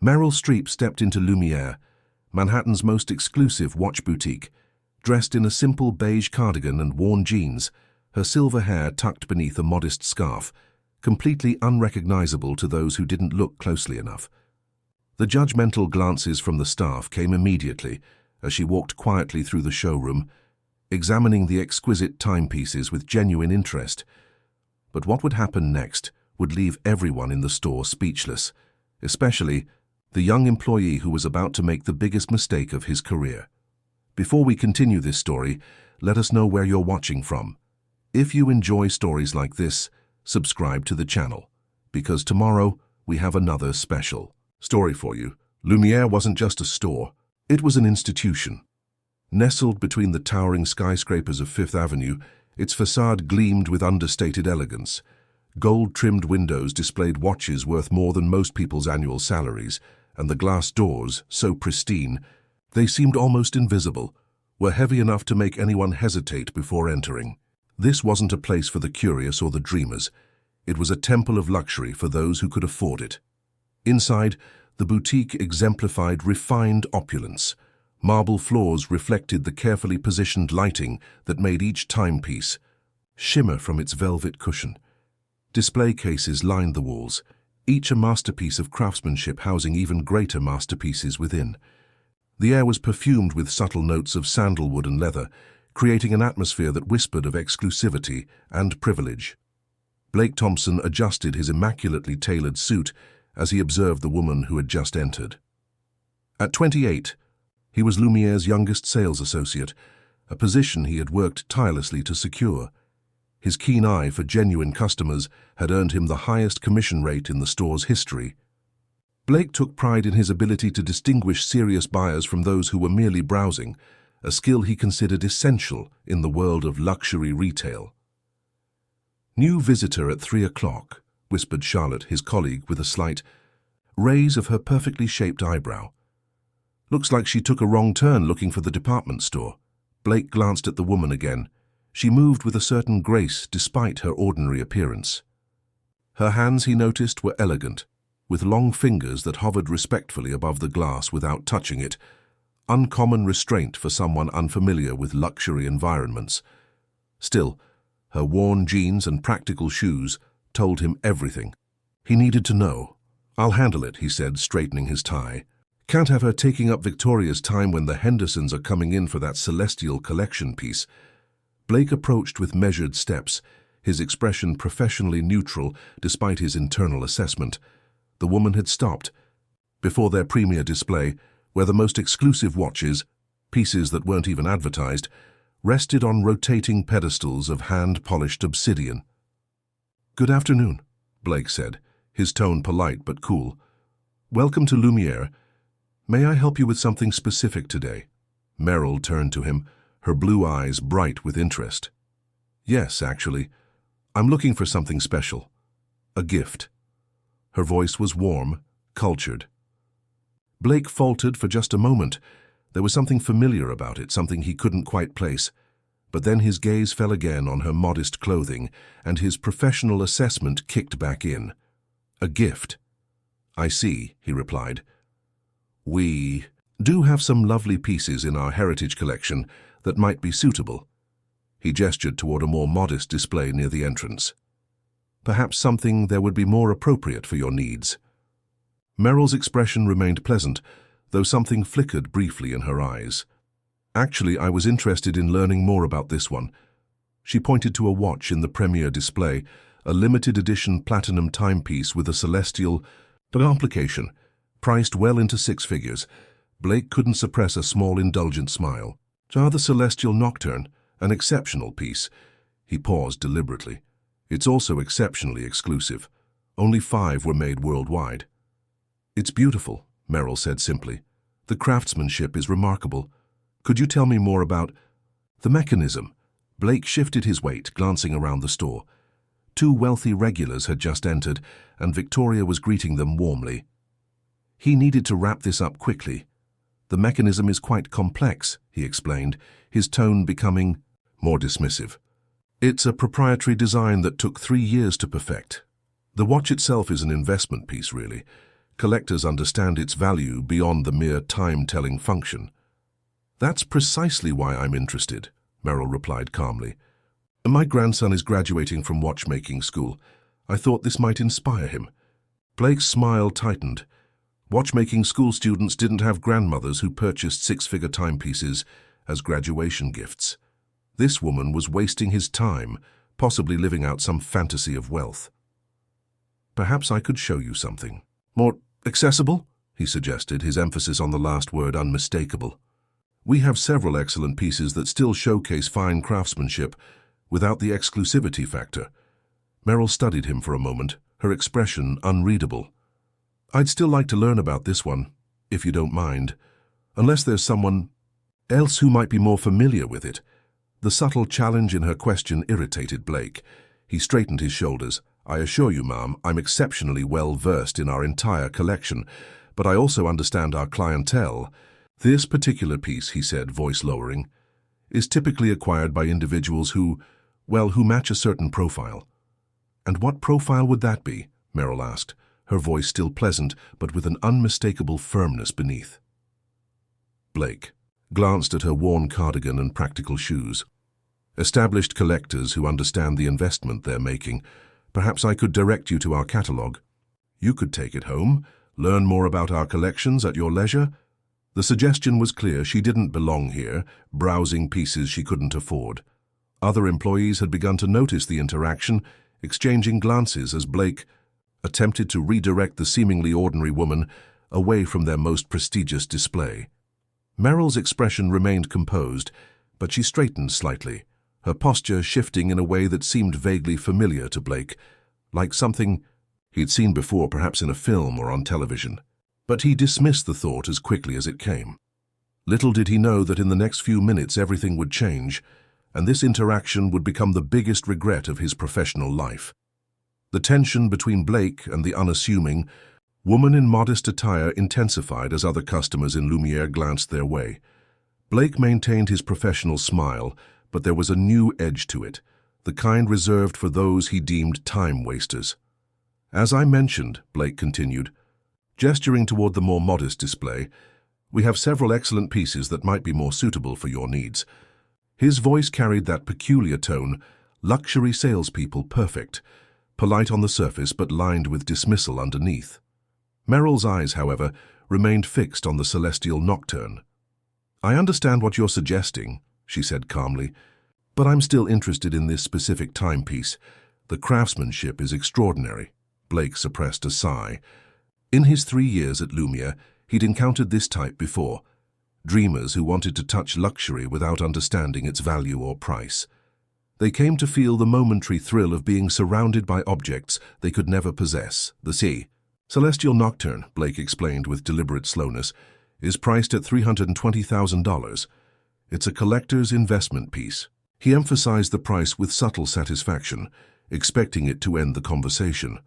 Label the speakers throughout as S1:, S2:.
S1: Meryl Streep stepped into Lumiere, Manhattan's most exclusive watch boutique, dressed in a simple beige cardigan and worn jeans, her silver hair tucked beneath a modest scarf, completely unrecognizable to those who didn't look closely enough. The judgmental glances from the staff came immediately as she walked quietly through the showroom, examining the exquisite timepieces with genuine interest. But what would happen next would leave everyone in the store speechless, especially the young employee who was about to make the biggest mistake of his career. Before we continue this story, let us know where you're watching from. If you enjoy stories like this, subscribe to the channel, because tomorrow we have another special story for you. Lumiere wasn't just a store, it was an institution. Nestled between the towering skyscrapers of Fifth Avenue, its facade gleamed with understated elegance. Gold-trimmed windows displayed watches worth more than most people's annual salaries, and the glass doors, so pristine, they seemed almost invisible, were heavy enough to make anyone hesitate before entering. This wasn't a place for the curious or the dreamers. It was a temple of luxury for those who could afford it. Inside, the boutique exemplified refined opulence. Marble floors reflected the carefully positioned lighting that made each timepiece shimmer from its velvet cushion. Display cases lined the walls, each a masterpiece of craftsmanship housing even greater masterpieces within. The air was perfumed with subtle notes of sandalwood and leather, creating an atmosphere that whispered of exclusivity and privilege. Blake Thompson adjusted his immaculately tailored suit as he observed the woman who had just entered. At 28, he was Lumiere's youngest sales associate, a position he had worked tirelessly to secure. His keen eye for genuine customers had earned him the highest commission rate in the store's history. Blake took pride in his ability to distinguish serious buyers from those who were merely browsing, a skill he considered essential in the world of luxury retail. "New visitor at 3 o'clock," whispered Charlotte, his colleague, with a slight raise of her perfectly shaped eyebrow. "Looks like she took a wrong turn looking for the department store." Blake glanced at the woman again. She moved with a certain grace despite her ordinary appearance. Her hands, he noticed, were elegant, with long fingers that hovered respectfully above the glass without touching it, uncommon restraint for someone unfamiliar with luxury environments. Still, her worn jeans and practical shoes told him everything he needed to know. "I'll handle it," he said, straightening his tie. "Can't have her taking up Victoria's time when the Hendersons are coming in for that celestial collection piece." Blake approached with measured steps, his expression professionally neutral despite his internal assessment. The woman had stopped before their premier display, where the most exclusive watches, pieces that weren't even advertised, rested on rotating pedestals of hand-polished obsidian. "Good afternoon," Blake said, his tone polite but cool. "Welcome to Lumiere. May I help you with something specific today?" Meryl turned to him, her blue eyes bright with interest. "Yes, actually. I'm looking for something special. A gift." Her voice was warm, cultured. Blake faltered for just a moment. There was something familiar about it, something he couldn't quite place. But then his gaze fell again on her modest clothing, and his professional assessment kicked back in. "A gift." "I see," he replied. "We do have some lovely pieces in our heritage collection that might be suitable." He gestured toward a more modest display near the entrance. "Perhaps something that would be more appropriate for your needs." Meryl's expression remained pleasant, though something flickered briefly in her eyes. "Actually, I was interested in learning more about this one." She pointed to a watch in the premier display, a limited edition platinum timepiece with a celestial application, priced well into six figures. Blake couldn't suppress a small indulgent smile. "The Celestial Nocturne, an exceptional piece." He paused deliberately. "It's also exceptionally exclusive. Only 5 were made worldwide." "It's beautiful," Meryl said simply. "The craftsmanship is remarkable. Could you tell me more about the mechanism?" Blake shifted his weight, glancing around the store. 2 wealthy regulars had just entered, and Victoria was greeting them warmly. He needed to wrap this up quickly. "The mechanism is quite complex," he explained, his tone becoming more dismissive. "It's a proprietary design that took 3 years to perfect. The watch itself is an investment piece, really. Collectors understand its value beyond the mere time-telling function. That's precisely why I'm interested, Meryl replied calmly. My grandson is graduating from watchmaking school. I thought this might inspire him. Blake's smile tightened. Watchmaking school students didn't have grandmothers who purchased six-figure timepieces as graduation gifts. This woman was wasting his time, possibly living out some fantasy of wealth. Perhaps I could show you something. More accessible? He suggested, his emphasis on the last word unmistakable. We have several excellent pieces that still showcase fine craftsmanship without the exclusivity factor. Meryl studied him for a moment, her expression unreadable. I'd still like to learn about this one, if you don't mind, unless there's someone else who might be more familiar with it. The subtle challenge in her question irritated Blake. He straightened his shoulders. I assure you, ma'am, I'm exceptionally well versed in our entire collection, but I also understand our clientele. This particular piece, he said, voice lowering, is typically acquired by individuals who match a certain profile. And what profile would that be? Meryl asked, her voice still pleasant, but with an unmistakable firmness beneath. Blake glanced at her worn cardigan and practical shoes. Established collectors who understand the investment they're making. Perhaps I could direct you to our catalogue. You could take it home, learn more about our collections at your leisure. The suggestion was clear. She didn't belong here, browsing pieces she couldn't afford. Other employees had begun to notice the interaction, exchanging glances as Blake attempted to redirect the seemingly ordinary woman away from their most prestigious display. Meryl's expression remained composed, but she straightened slightly, her posture shifting in a way that seemed vaguely familiar to Blake, like something he'd seen before, perhaps in a film or on television. But he dismissed the thought as quickly as it came. Little did he know that in the next few minutes everything would change, and this interaction would become the biggest regret of his professional life. The tension between Blake and the unassuming woman in modest attire intensified as other customers in Lumiere glanced their way. Blake maintained his professional smile, but there was a new edge to it, the kind reserved for those he deemed time-wasters. As I mentioned, Blake continued, gesturing toward the more modest display, we have several excellent pieces that might be more suitable for your needs. His voice carried that peculiar tone, luxury salespeople perfect, polite on the surface but lined with dismissal underneath. Meryl's eyes, however, remained fixed on the celestial nocturne. I understand what you're suggesting, she said calmly, but I'm still interested in this specific timepiece. The craftsmanship is extraordinary. Blake suppressed a sigh. In his 3 years at Lumiere, he'd encountered this type before, dreamers who wanted to touch luxury without understanding its value or price. They came to feel the momentary thrill of being surrounded by objects they could never possess. The sea. Celestial Nocturne, Blake explained with deliberate slowness, is priced at $320,000. It's a collector's investment piece. He emphasized the price with subtle satisfaction, expecting it to end the conversation.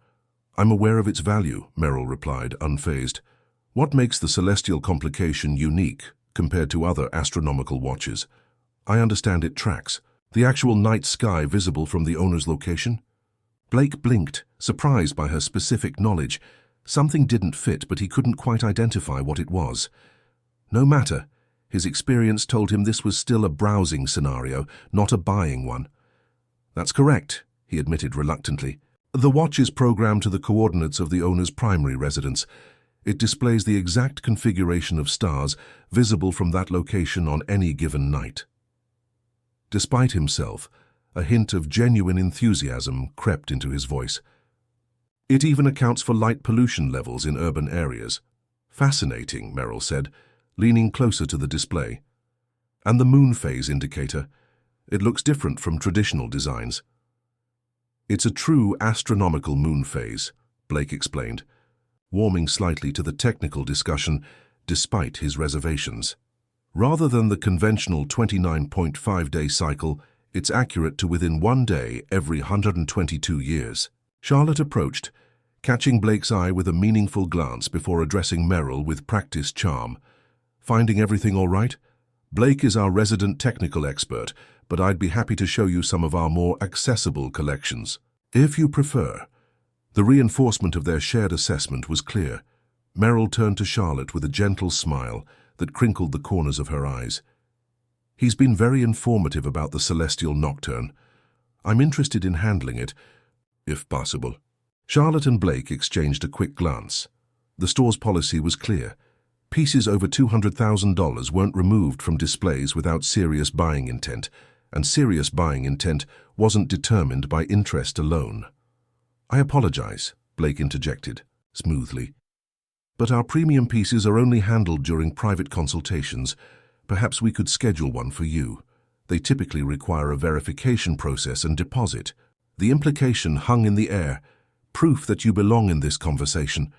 S1: I'm aware of its value, Meryl replied, unfazed. What makes the celestial complication unique compared to other astronomical watches? I understand it tracks the actual night sky visible from the owner's location. Blake blinked, surprised by her specific knowledge. Something didn't fit, but he couldn't quite identify what it was. No matter. His experience told him this was still a browsing scenario, not a buying one. That's correct, he admitted reluctantly. The watch is programmed to the coordinates of the owner's primary residence. It displays the exact configuration of stars visible from that location on any given night. Despite himself, a hint of genuine enthusiasm crept into his voice. It even accounts for light pollution levels in urban areas. Fascinating, Meryl said, leaning closer to the display. And the moon phase indicator. It looks different from traditional designs. It's a true astronomical moon phase, Blake explained, warming slightly to the technical discussion despite his reservations. Rather than the conventional 29.5-day cycle, it's accurate to within 1 day every 122 years. Charlotte approached, catching Blake's eye with a meaningful glance before addressing Meryl with practiced charm. Finding everything all right? Blake is our resident technical expert, but I'd be happy to show you some of our more accessible collections, if you prefer. The reinforcement of their shared assessment was clear. Meryl turned to Charlotte with a gentle smile that crinkled the corners of her eyes. He's been very informative about the Celestial Nocturne. I'm interested in handling it, if possible. Charlotte and Blake exchanged a quick glance. The store's policy was clear. Pieces over $200,000 weren't removed from displays without serious buying intent, and serious buying intent wasn't determined by interest alone. I apologize, Blake interjected, smoothly. But our premium pieces are only handled during private consultations. Perhaps we could schedule one for you. They typically require a verification process and deposit. The implication hung in the air, proof that you belong in this conversation.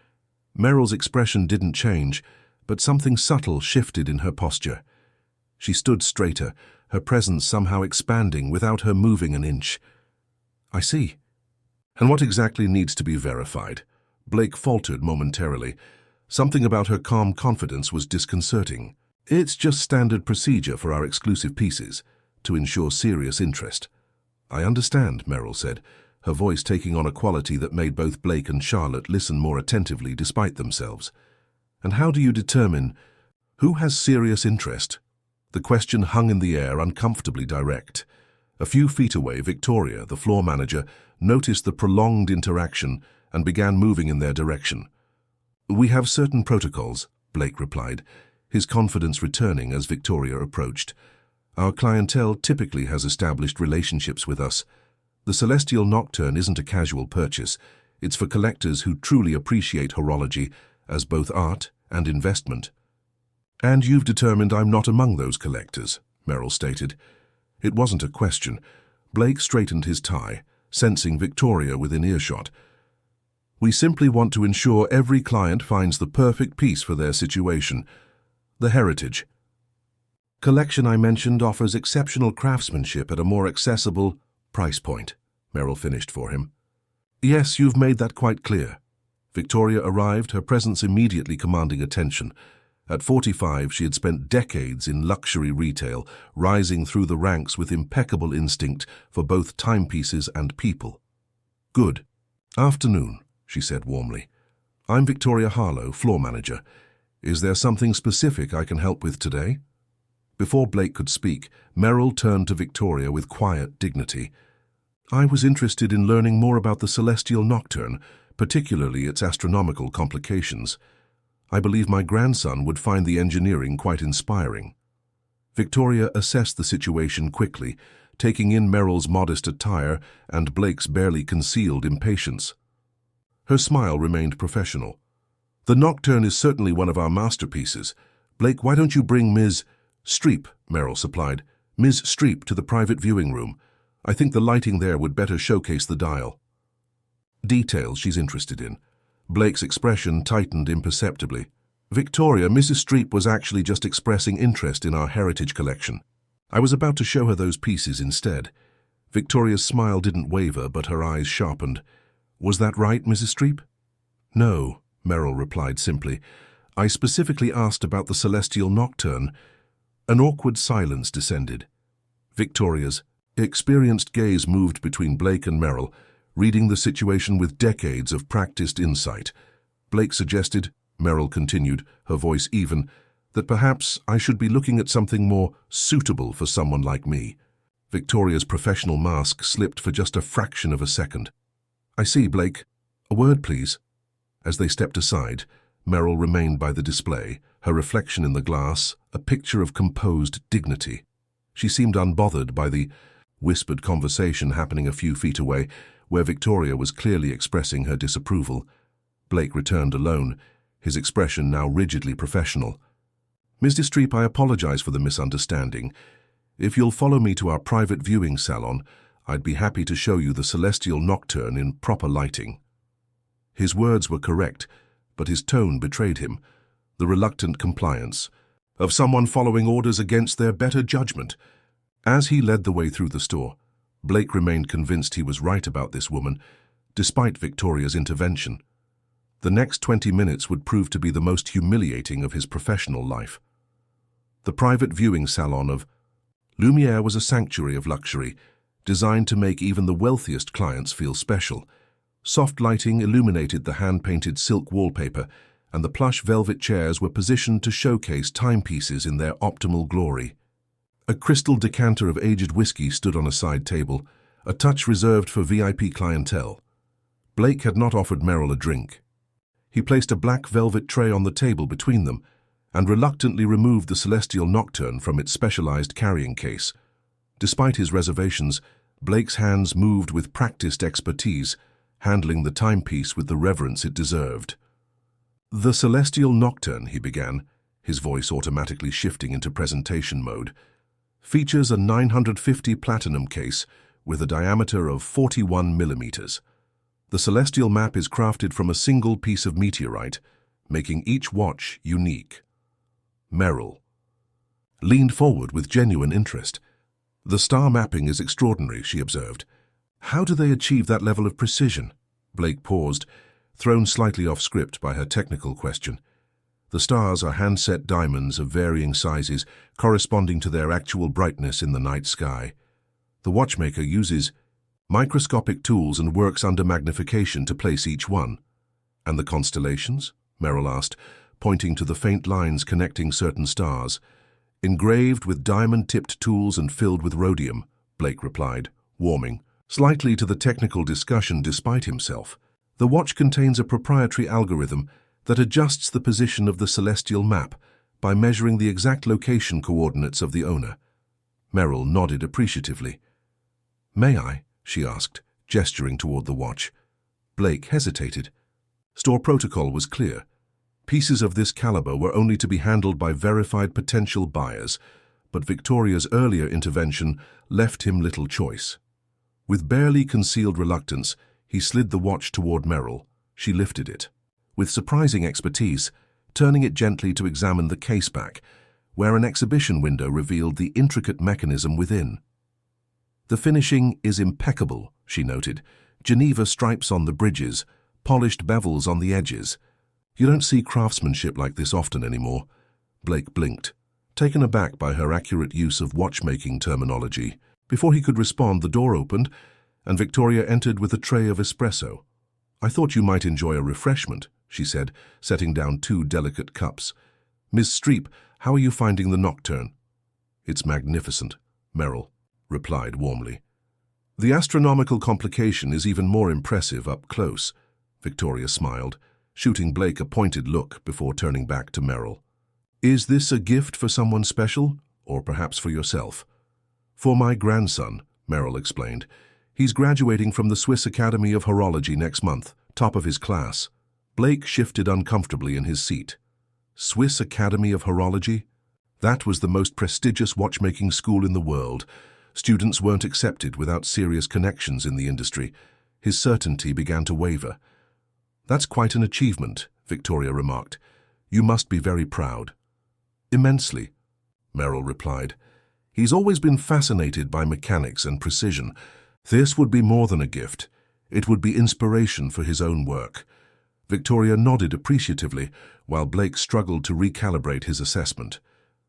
S1: Meryl's expression didn't change, but something subtle shifted in her posture. She stood straighter, her presence somehow expanding without her moving an inch. I see. And what exactly needs to be verified? Blake faltered momentarily. Something about her calm confidence was disconcerting. It's just standard procedure for our exclusive pieces, to ensure serious interest. I understand, Meryl said, her voice taking on a quality that made both Blake and Charlotte listen more attentively despite themselves. And how do you determine who has serious interest? The question hung in the air, uncomfortably direct. A few feet away, Victoria, the floor manager, noticed the prolonged interaction and began moving in their direction. We have certain protocols, Blake replied, his confidence returning as Victoria approached. Our clientele typically has established relationships with us. The Celestial Nocturne isn't a casual purchase. It's for collectors who truly appreciate horology as both art and investment. And you've determined I'm not among those collectors, Meryl stated. It wasn't a question. Blake straightened his tie, sensing Victoria within earshot. We simply want to ensure every client finds the perfect piece for their situation. The heritage collection I mentioned offers exceptional craftsmanship at a more accessible price point, Meryl finished for him. Yes, you've made that quite clear. Victoria arrived, her presence immediately commanding attention. At 45, she had spent decades in luxury retail, rising through the ranks with impeccable instinct for both timepieces and people. Good. Afternoon, she said warmly. I'm Victoria Harlow, floor manager. Is there something specific I can help with today? Before Blake could speak, Meryl turned to Victoria with quiet dignity. I was interested in learning more about the Celestial Nocturne, particularly its astronomical complications. I believe my grandson would find the engineering quite inspiring. Victoria assessed the situation quickly, taking in Meryl's modest attire and Blake's barely concealed impatience. Her smile remained professional. The Nocturne is certainly one of our masterpieces. Blake, why don't you bring Ms. Streep, Meryl supplied. Ms. Streep to the private viewing room. I think the lighting there would better showcase the dial. Details she's interested in. Blake's expression tightened imperceptibly. Victoria, Mrs. Streep was actually just expressing interest in our heritage collection. I was about to show her those pieces instead. Victoria's smile didn't waver, but her eyes sharpened. Was that right, Mrs. Streep? No, Meryl replied simply. I specifically asked about the Celestial Nocturne. An awkward silence descended. Victoria's experienced gaze moved between Blake and Meryl, reading the situation with decades of practiced insight. Blake suggested, Meryl continued, her voice even, that perhaps I should be looking at something more suitable for someone like me. Victoria's professional mask slipped for just a fraction of a second. I see, Blake. A word, please. As they stepped aside, Meryl remained by the display, her reflection in the glass, a picture of composed dignity. She seemed unbothered by the whispered conversation happening a few feet away, where Victoria was clearly expressing her disapproval. Blake returned alone, his expression now rigidly professional. Mr. Streep, I apologize for the misunderstanding. If you'll follow me to our private viewing salon, I'd be happy to show you the Celestial Nocturne in proper lighting. His words were correct, but his tone betrayed him, the reluctant compliance of someone following orders against their better judgment. As he led the way through the store, Blake remained convinced he was right about this woman, despite Victoria's intervention. The next 20 minutes would prove to be the most humiliating of his professional life. The private viewing salon of Lumiere was a sanctuary of luxury, designed to make even the wealthiest clients feel special. Soft lighting illuminated the hand-painted silk wallpaper, and the plush velvet chairs were positioned to showcase timepieces in their optimal glory. A crystal decanter of aged whiskey stood on a side table, a touch reserved for VIP clientele. Blake had not offered Meryl a drink. He placed a black velvet tray on the table between them and reluctantly removed the Celestial Nocturne from its specialized carrying case. Despite his reservations, Blake's hands moved with practiced expertise, handling the timepiece with the reverence it deserved. "The Celestial Nocturne," he began, his voice automatically shifting into presentation mode, "features a 950 platinum case with a diameter of 41 millimeters. The celestial map is crafted from a single piece of meteorite, making each watch unique." Meryl leaned forward with genuine interest. "The star mapping is extraordinary," she observed. "How do they achieve that level of precision?" Blake paused, thrown slightly off script by her technical question. "The stars are hand-set diamonds of varying sizes, corresponding to their actual brightness in the night sky. The watchmaker uses microscopic tools and works under magnification to place each one." "And the constellations?" Meryl asked, pointing to the faint lines connecting certain stars. "Engraved with diamond-tipped tools and filled with rhodium," Blake replied, warming slightly to the technical discussion despite himself. "The watch contains a proprietary algorithm that adjusts the position of the celestial map by measuring the exact location coordinates of the owner." Meryl nodded appreciatively. "May I?" she asked, gesturing toward the watch. Blake hesitated. Store protocol was clear. Pieces of this caliber were only to be handled by verified potential buyers, but Victoria's earlier intervention left him little choice. With barely concealed reluctance, he slid the watch toward Meryl. She lifted it. With surprising expertise, turning it gently to examine the caseback, where an exhibition window revealed the intricate mechanism within. "The finishing is impeccable," she noted. "Geneva stripes on the bridges, polished bevels on the edges. You don't see craftsmanship like this often anymore." Blake blinked, taken aback by her accurate use of watchmaking terminology. Before he could respond, the door opened, and Victoria entered with a tray of espresso. "I thought you might enjoy a refreshment," she said, setting down 2 delicate cups. "Miss Streep, how are you finding the Nocturne?" "It's magnificent," Meryl replied warmly. "The astronomical complication is even more impressive up close," Victoria smiled, shooting Blake a pointed look before turning back to Meryl. "Is this a gift for someone special, or perhaps for yourself?" "For my grandson," Meryl explained. "He's graduating from the Swiss Academy of Horology next month, top of his class." Blake shifted uncomfortably in his seat. Swiss Academy of Horology? That was the most prestigious watchmaking school in the world. Students weren't accepted without serious connections in the industry. His certainty began to waver. "That's quite an achievement," Victoria remarked. "You must be very proud." "Immensely," Meryl replied. "He's always been fascinated by mechanics and precision. This would be more than a gift. It would be inspiration for his own work." Victoria nodded appreciatively, while Blake struggled to recalibrate his assessment.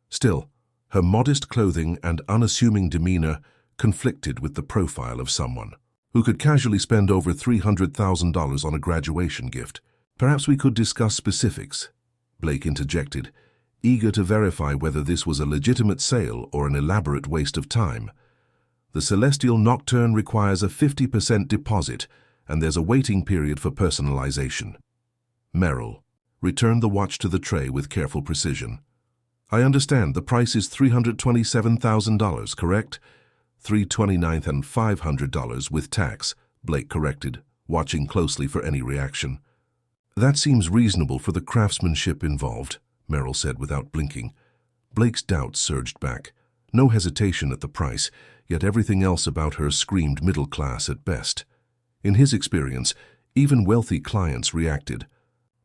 S1: Still, her modest clothing and unassuming demeanor conflicted with the profile of someone who could casually spend over $300,000 on a graduation gift. "Perhaps we could discuss specifics," Blake interjected, eager to verify whether this was a legitimate sale or an elaborate waste of time. "The Celestial Nocturne requires a 50% deposit, and there's a waiting period for personalization." Meryl returned the watch to the tray with careful precision. "I understand the price is $327,000, correct?" $329,000 and $500 with tax, Blake corrected, watching closely for any reaction. "That seems reasonable for the craftsmanship involved," Meryl said without blinking. Blake's doubts surged back. No hesitation at the price, yet everything else about her screamed middle class at best. In his experience, even wealthy clients reacted.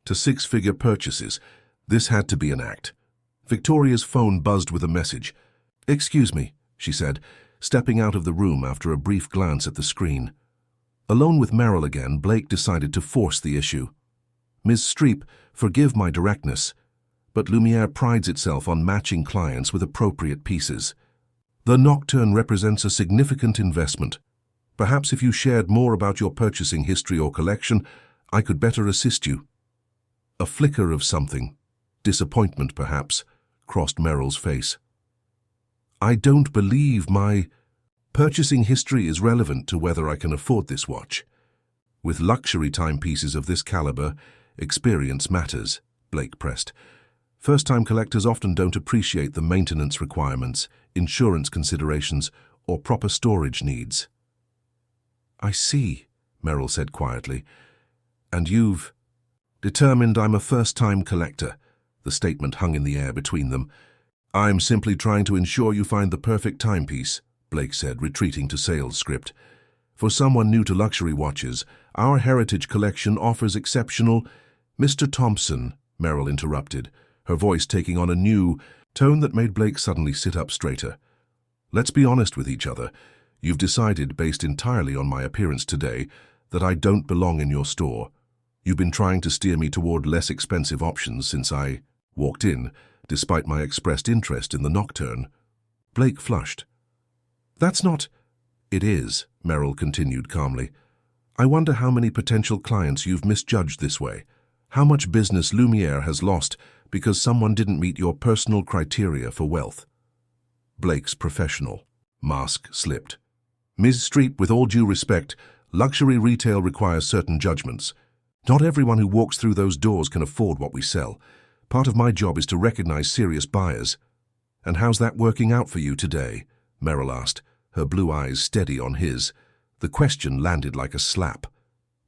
S1: To 6-figure purchases, this had to be an act. Victoria's phone buzzed with a message. "Excuse me," she said, stepping out of the room after a brief glance at the screen. Alone with Meryl again, Blake decided to force the issue. "Ms. Streep, forgive my directness, but Lumiere prides itself on matching clients with appropriate pieces. The Nocturne represents a significant investment. Perhaps if you shared more about your purchasing history or collection, I could better assist you." A flicker of something, disappointment perhaps, crossed Meryl's face. I don't believe my purchasing history is relevant to whether I can afford this watch. With luxury timepieces of this caliber, experience matters, Blake pressed. First-time collectors often don't appreciate the maintenance requirements, insurance considerations, or proper storage needs. I see, Meryl said quietly. And you've determined I'm a first-time collector. The statement hung in the air between them. I'm simply trying to ensure you find the perfect timepiece, Blake said, retreating to sales script. For someone new to luxury watches, our heritage collection offers exceptional— Mr. Thompson, Meryl interrupted, her voice taking on a new tone that made Blake suddenly sit up straighter. Let's be honest with each other. You've decided, based entirely on my appearance today, that I don't belong in your store. You've been trying to steer me toward less expensive options since I walked in, despite my expressed interest in the Nocturne. Blake flushed. That's not— It is, Meryl continued calmly. I wonder how many potential clients you've misjudged this way. How much business Lumiere has lost because someone didn't meet your personal criteria for wealth. Blake's professional mask slipped. Ms. Streep, with all due respect, luxury retail requires certain judgments. Not everyone who walks through those doors can afford what we sell. Part of my job is to recognize serious buyers. And how's that working out for you today? Meryl asked, her blue eyes steady on his. The question landed like a slap.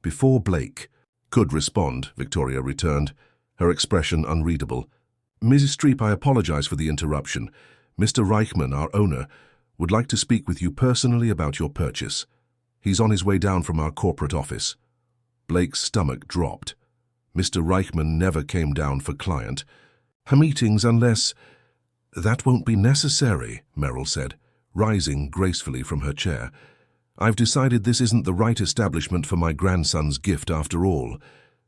S1: Before Blake could respond, Victoria returned, her expression unreadable. Mrs. Streep, I apologize for the interruption. Mr. Reichman, our owner, would like to speak with you personally about your purchase. He's on his way down from our corporate office. Blake's stomach dropped. Mr. Reichman never came down for client meetings unless— That won't be necessary, Meryl said, rising gracefully from her chair. I've decided this isn't the right establishment for my grandson's gift after all.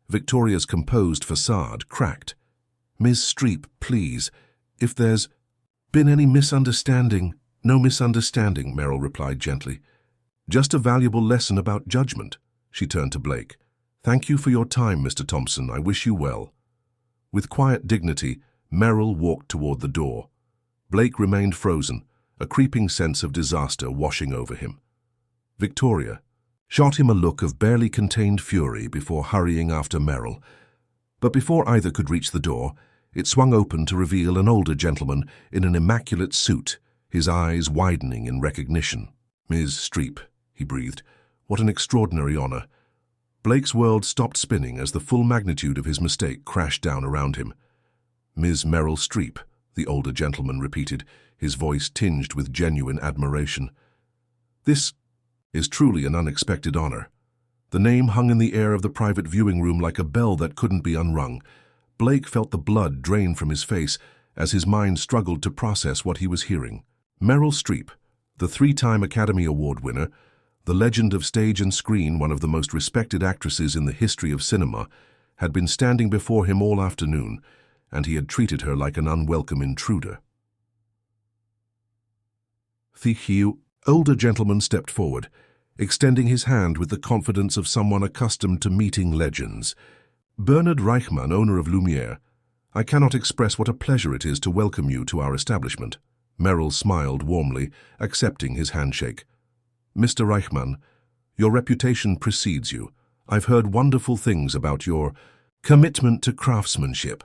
S1: Victoria's composed facade cracked. Ms. Streep, please, if there's been any misunderstanding— No misunderstanding, Meryl replied gently. Just a valuable lesson about judgment. She turned to Blake. Thank you for your time, Mr. Thompson. I wish you well. With quiet dignity, Meryl walked toward the door. Blake remained frozen, a creeping sense of disaster washing over him. Victoria shot him a look of barely contained fury before hurrying after Meryl. But before either could reach the door, it swung open to reveal an older gentleman in an immaculate suit, his eyes widening in recognition. Ms. Streep, he breathed. What an extraordinary honor. Blake's world stopped spinning as the full magnitude of his mistake crashed down around him. Ms. Meryl Streep, the older gentleman repeated, his voice tinged with genuine admiration. This is truly an unexpected honor. The name hung in the air of the private viewing room like a bell that couldn't be unrung. Blake felt the blood drain from his face as his mind struggled to process what he was hearing. Meryl Streep, the 3-time Academy Award winner, the legend of stage and screen, one of the most respected actresses in the history of cinema, had been standing before him all afternoon, and he had treated her like an unwelcome intruder. The older gentleman stepped forward, extending his hand with the confidence of someone accustomed to meeting legends. Bernard Reichman, owner of Lumiere, I cannot express what a pleasure it is to welcome you to our establishment. Meryl smiled warmly, accepting his handshake. Mr. Reichman, your reputation precedes you. I've heard wonderful things about your commitment to craftsmanship.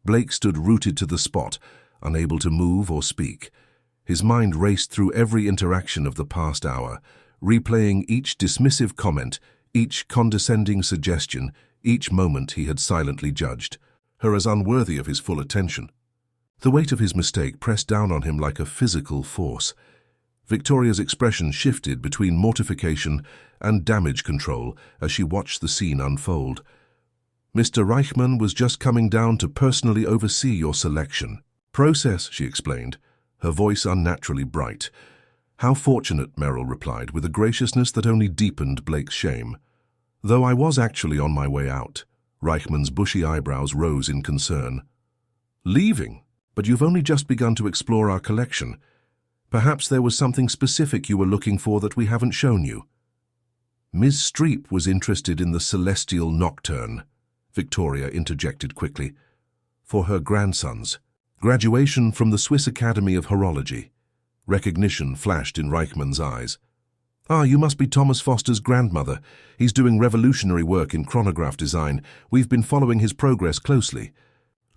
S1: Blake stood rooted to the spot, unable to move or speak. His mind raced through every interaction of the past hour, replaying each dismissive comment, each condescending suggestion, each moment he had silently judged, her as unworthy of his full attention. The weight of his mistake pressed down on him like a physical force. Victoria's expression shifted between mortification and damage control as she watched the scene unfold. Mr. Reichman was just coming down to personally oversee your selection process, she explained, her voice unnaturally bright. How fortunate, Meryl replied, with a graciousness that only deepened Blake's shame. Though I was actually on my way out. Reichman's bushy eyebrows rose in concern. Leaving? But you've only just begun to explore our collection. Perhaps there was something specific you were looking for that we haven't shown you. Ms. Streep was interested in the celestial Nocturne, Victoria interjected quickly. For her grandsons. Graduation from the Swiss Academy of Horology. Recognition flashed in Reichmann's eyes. Ah, you must be Thomas Foster's grandmother. He's doing revolutionary work in chronograph design. We've been following his progress closely.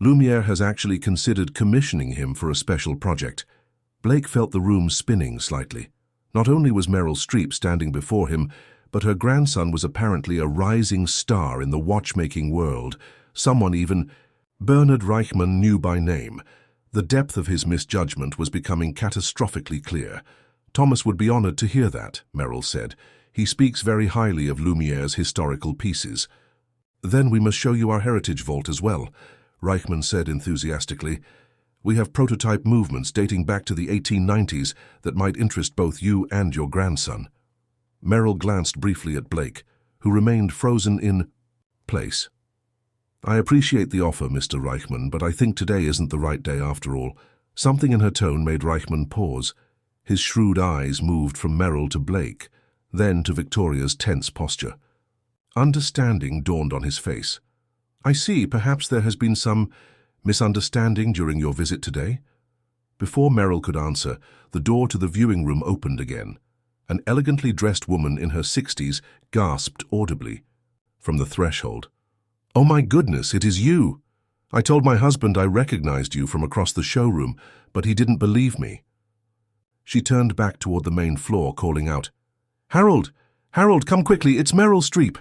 S1: Lumiere has actually considered commissioning him for a special project. Blake felt the room spinning slightly. Not only was Meryl Streep standing before him, but her grandson was apparently a rising star in the watchmaking world. Someone even Bernard Reichmann knew by name. The depth of his misjudgment was becoming catastrophically clear. Thomas would be honored to hear that, Meryl said. He speaks very highly of Lumiere's historical pieces. Then we must show you our heritage vault as well, Reichmann said enthusiastically. We have prototype movements dating back to the 1890s that might interest both you and your grandson. Meryl glanced briefly at Blake, who remained frozen in place. I appreciate the offer, Mr. Reichmann, but I think today isn't the right day after all. Something in her tone made Reichmann pause. His shrewd eyes moved from Meryl to Blake, then to Victoria's tense posture. Understanding dawned on his face. I see, perhaps there has been some misunderstanding during your visit today? Before Meryl could answer, the door to the viewing room opened again. An elegantly dressed woman in her 60s gasped audibly from the threshold. Oh my goodness, it is you! I told my husband I recognized you from across the showroom, but he didn't believe me. She turned back toward the main floor, calling out, Harold! Harold, come quickly, it's Meryl Streep!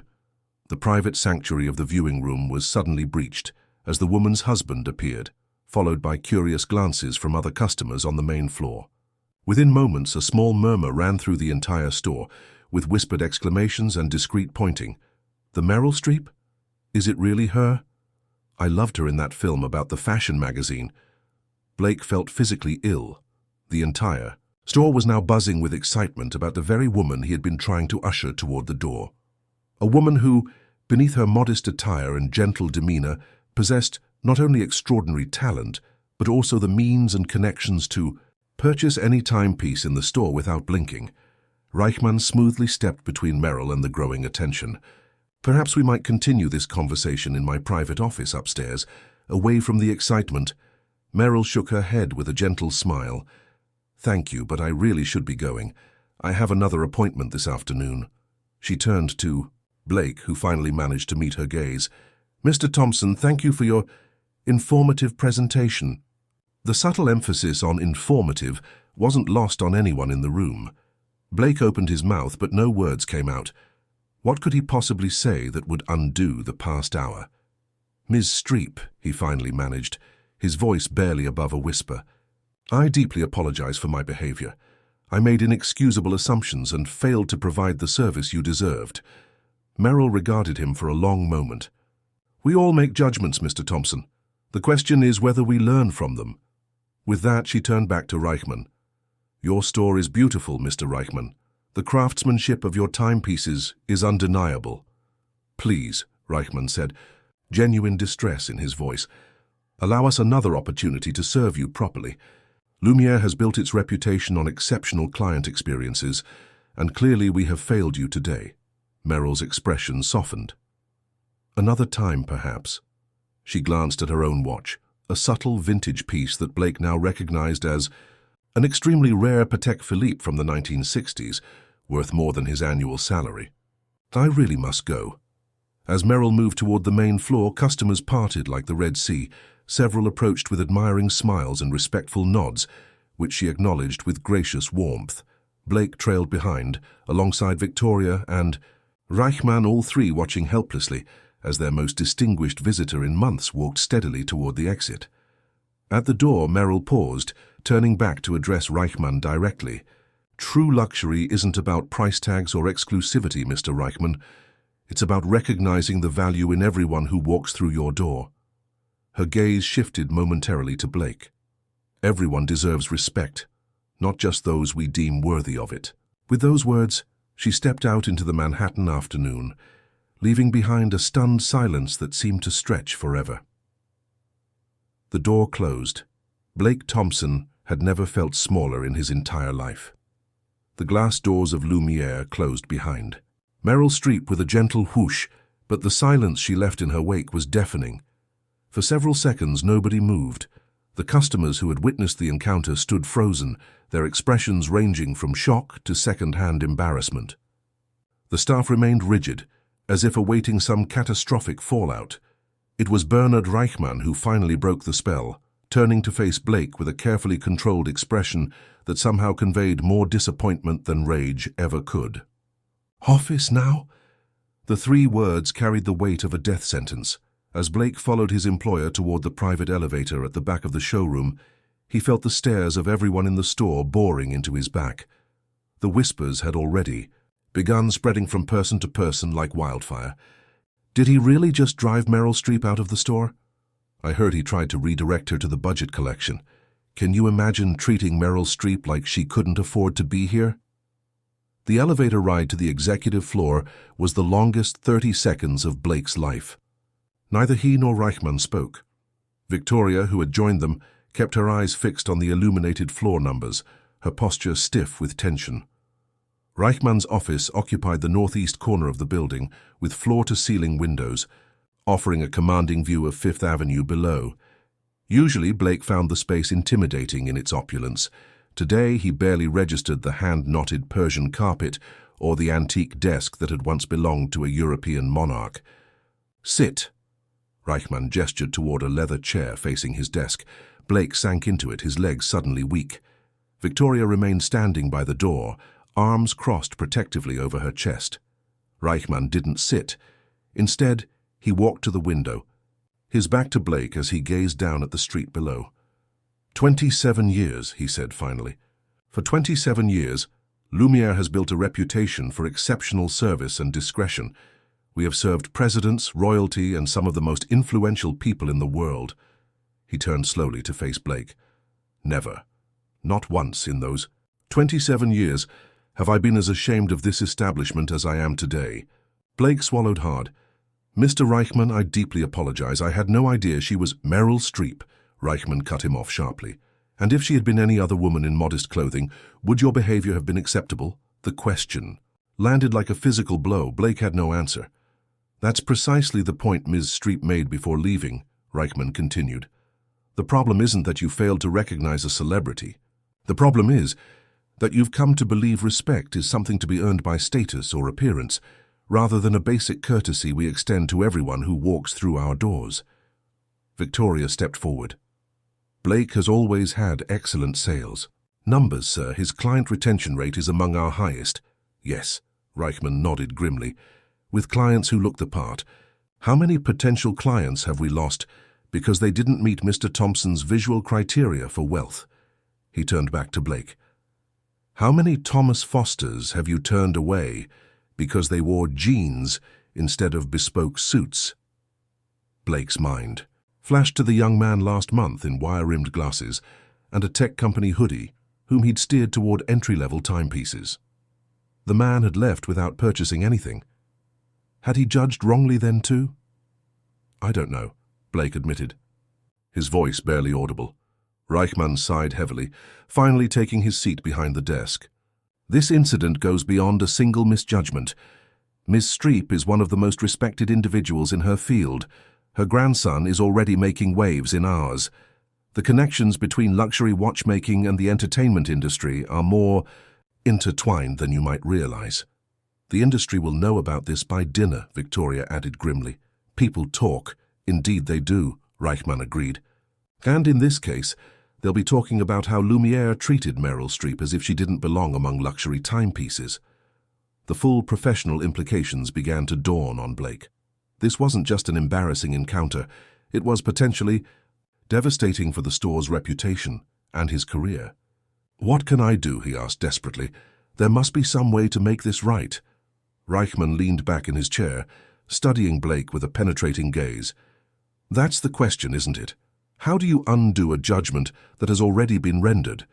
S1: The private sanctuary of the viewing room was suddenly breached as the woman's husband appeared, followed by curious glances from other customers on the main floor. Within moments, a small murmur ran through the entire store, with whispered exclamations and discreet pointing. The Meryl Streep? Is it really her? I loved her in that film about the fashion magazine. Blake felt physically ill. The entire store was now buzzing with excitement about the very woman he had been trying to usher toward the door. A woman who, beneath her modest attire and gentle demeanor, possessed not only extraordinary talent, but also the means and connections to purchase any timepiece in the store without blinking. Reichmann smoothly stepped between Meryl and the growing attention. Perhaps we might continue this conversation in my private office upstairs, away from the excitement. Meryl shook her head with a gentle smile. Thank you, but I really should be going. I have another appointment this afternoon. She turned to Blake, who finally managed to meet her gaze. Mr. Thompson, thank you for your informative presentation. The subtle emphasis on informative wasn't lost on anyone in the room. Blake opened his mouth, but no words came out. What could he possibly say that would undo the past hour? Ms. Streep, he finally managed, his voice barely above a whisper. I deeply apologize for my behavior. I made inexcusable assumptions and failed to provide the service you deserved. Meryl regarded him for a long moment. We all make judgments, Mr. Thompson. The question is whether we learn from them. With that, she turned back to Reichmann. Your store is beautiful, Mr. Reichmann. The craftsmanship of your timepieces is undeniable. Please, Reichmann said, genuine distress in his voice. Allow us another opportunity to serve you properly. Lumiere has built its reputation on exceptional client experiences, and clearly we have failed you today. Meryl's expression softened. Another time, perhaps. She glanced at her own watch, a subtle vintage piece that Blake now recognized as an extremely rare Patek Philippe from the 1960s, worth more than his annual salary. I really must go. As Meryl moved toward the main floor, customers parted like the Red Sea. Several approached with admiring smiles and respectful nods, which she acknowledged with gracious warmth. Blake trailed behind, alongside Victoria and Reichmann, all three watching helplessly, as their most distinguished visitor in months walked steadily toward the exit. At the door, Meryl paused, turning back to address Reichmann directly. True luxury isn't about price tags or exclusivity, Mr. Reichmann. It's about recognizing the value in everyone who walks through your door. Her gaze shifted momentarily to Blake. Everyone deserves respect, not just those we deem worthy of it. With those words, she stepped out into the Manhattan afternoon, leaving behind a stunned silence that seemed to stretch forever. The door closed. Blake Thompson had never felt smaller in his entire life. The glass doors of Lumiere closed behind. Meryl Streep, with a gentle whoosh, But the silence she left in her wake was deafening. For several seconds, nobody moved. The customers who had witnessed the encounter stood frozen, their expressions ranging from shock to second-hand embarrassment. The staff remained rigid, as if awaiting some catastrophic fallout. It was Bernard Reichmann who finally broke the spell, turning to face Blake with a carefully controlled expression that somehow conveyed more disappointment than rage ever could. "Office now?" The 3 words carried the weight of a death sentence. As Blake followed his employer toward the private elevator at the back of the showroom, he felt the stares of everyone in the store boring into his back. The whispers had already begun spreading from person to person like wildfire. Did he really just drive Meryl Streep out of the store? I heard he tried to redirect her to the budget collection. Can you imagine treating Meryl Streep like she couldn't afford to be here? The elevator ride to the executive floor was the longest 30 seconds of Blake's life. Neither he nor Reichmann spoke. Victoria, who had joined them, kept her eyes fixed on the illuminated floor numbers, her posture stiff with tension. Reichmann's office occupied the northeast corner of the building, with floor-to-ceiling windows, offering a commanding view of Fifth Avenue below. Usually, Blake found the space intimidating in its opulence. Today, he barely registered the hand-knotted Persian carpet or the antique desk that had once belonged to a European monarch. "Sit." Reichmann gestured toward a leather chair facing his desk. Blake sank into it, his legs suddenly weak. Victoria remained standing by the door, arms crossed protectively over her chest. Reichmann didn't sit. Instead, he walked to the window, his back to Blake as he gazed down at the street below. 27 years, he said finally. For 27 years, Lumiere has built a reputation for exceptional service and discretion. We have served presidents, royalty, and some of the most influential people in the world. He turned slowly to face Blake. Never, not once in those 27 years, have I been as ashamed of this establishment as I am today. Blake swallowed hard. "Mr. Reichmann, I deeply apologize. I had no idea she was Meryl Streep." Reichmann cut him off sharply. "And if she had been any other woman in modest clothing, would your behavior have been acceptable?" The question landed like a physical blow. Blake had no answer. "That's precisely the point Ms. Streep made before leaving," Reichmann continued. "The problem isn't that you failed to recognize a celebrity. The problem is that you've come to believe respect is something to be earned by status or appearance, rather than a basic courtesy we extend to everyone who walks through our doors." Victoria stepped forward. "Blake has always had excellent sales. Numbers, sir. His client retention rate is among our highest." "Yes," Reichmann nodded grimly. "With clients who look the part. How many potential clients have we lost because they didn't meet Mr. Thompson's visual criteria for wealth?" He turned back to Blake. "How many Thomas Fosters have you turned away because they wore jeans instead of bespoke suits?" Blake's mind flashed to the young man last month in wire-rimmed glasses and a tech company hoodie, whom he'd steered toward entry-level timepieces. The man had left without purchasing anything. Had he judged wrongly then too? "I don't know," Blake admitted, his voice barely audible. Reichmann sighed heavily, finally taking his seat behind the desk. "This incident goes beyond a single misjudgment. Miss Streep is one of the most respected individuals in her field. Her grandson is already making waves in ours. The connections between luxury watchmaking and the entertainment industry are more intertwined than you might realize. The industry will know about this by dinner," Victoria added grimly. "People talk. Indeed they do," Reichmann agreed. "And in this case, they'll be talking about how Lumiere treated Meryl Streep as if she didn't belong among luxury timepieces." The full professional implications began to dawn on Blake. This wasn't just an embarrassing encounter. It was potentially devastating for the store's reputation and his career. "What can I do?" he asked desperately. "There must be some way to make this right." Reichmann leaned back in his chair, studying Blake with a penetrating gaze. "That's the question, isn't it? How do you undo a judgment that has already been rendered?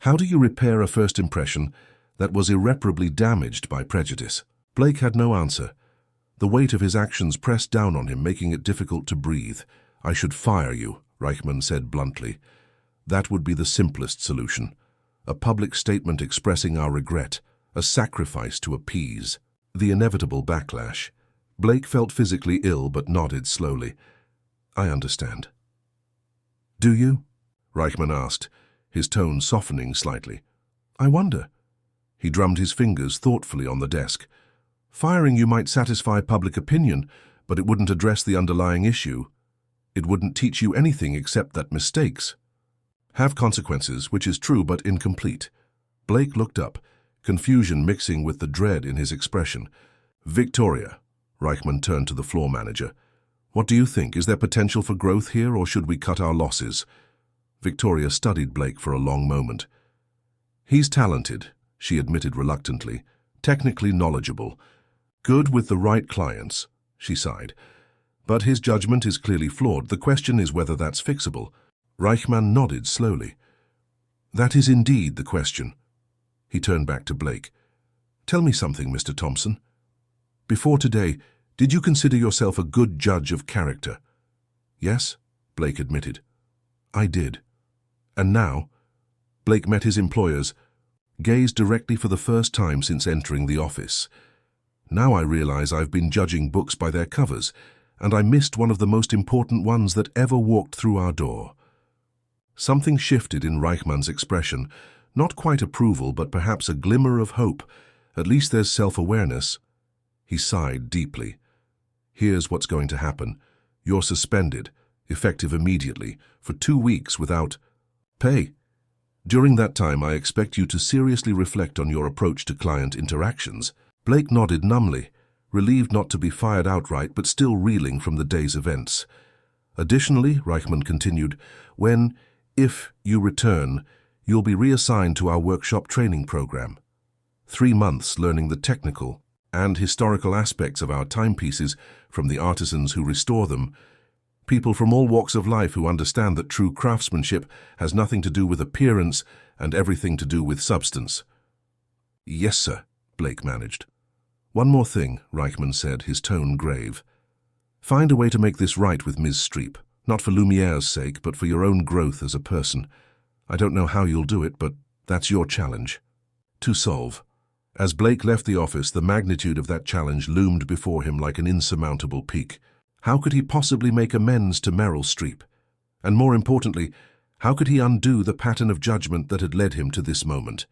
S1: How do you repair a first impression that was irreparably damaged by prejudice?" Blake had no answer. The weight of his actions pressed down on him, making it difficult to breathe. "I should fire you," Reichmann said bluntly. "That would be the simplest solution. A public statement expressing our regret, a sacrifice to appease the inevitable backlash." Blake felt physically ill but nodded slowly. I understand. Do you? Reichman asked, his tone softening slightly. I wonder. He drummed his fingers thoughtfully on the desk. Firing you might satisfy public opinion, but it wouldn't address the underlying issue. It wouldn't teach you anything except that mistakes have consequences, which is true but incomplete. Blake looked up, confusion mixing with the dread in his expression. Victoria, Reichman turned to the floor manager. What do you think? Is there potential for growth here, or should we cut our losses? Victoria studied Blake for a long moment. He's talented, she admitted reluctantly, technically knowledgeable, good with the right clients, she sighed. But his judgment is clearly flawed. The question is whether that's fixable. Reichman nodded slowly. That is indeed the question. He turned back to Blake. Tell me something, Mr. Thompson. Before today, did you consider yourself a good judge of character? Yes, Blake admitted. I did. And now? Blake met his employers, gazed directly for the first time since entering the office. Now I realize I've been judging books by their covers, and I missed one of the most important ones that ever walked through our door. Something shifted in Reichman's expression, not quite approval, but perhaps a glimmer of hope. At least there's self-awareness. He sighed deeply. Here's what's going to happen. You're suspended, effective immediately, for 2 weeks without pay. During that time, I expect you to seriously reflect on your approach to client interactions. Blake nodded numbly, relieved not to be fired outright, but still reeling from the day's events. Additionally, Reichman continued, if you return, you'll be reassigned to our workshop training program. 3 months learning the technical and historical aspects of our timepieces from the artisans who restore them, people from all walks of life who understand that true craftsmanship has nothing to do with appearance and everything to do with substance. Yes, sir, Blake managed. One more thing, Reichman said, his tone grave. Find a way to make this right with Ms. Streep, not for Lumiere's sake, but for your own growth as a person. I don't know how you'll do it, but that's your challenge. To solve. As Blake left the office, the magnitude of that challenge loomed before him like an insurmountable peak. How could he possibly make amends to Meryl Streep? And more importantly, how could he undo the pattern of judgment that had led him to this moment?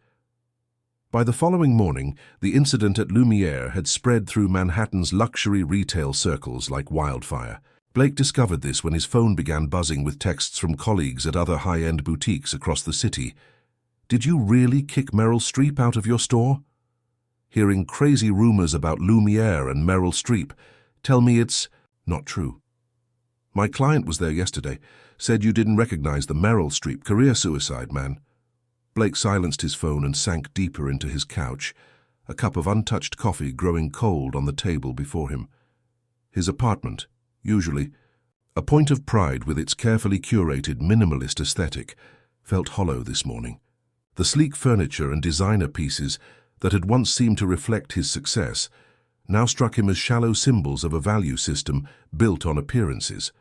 S1: By the following morning, the incident at Lumiere had spread through Manhattan's luxury retail circles like wildfire. Blake discovered this when his phone began buzzing with texts from colleagues at other high-end boutiques across the city. Did you really kick Meryl Streep out of your store? Hearing crazy rumors about Lumiere and Meryl Streep, tell me it's not true. My client was there yesterday, said you didn't recognize the Meryl Streep career suicide man. Blake silenced his phone and sank deeper into his couch, a cup of untouched coffee growing cold on the table before him. His apartment, usually a point of pride with its carefully curated minimalist aesthetic, felt hollow this morning. The sleek furniture and designer pieces that had once seemed to reflect his success now struck him as shallow symbols of a value system built on appearances.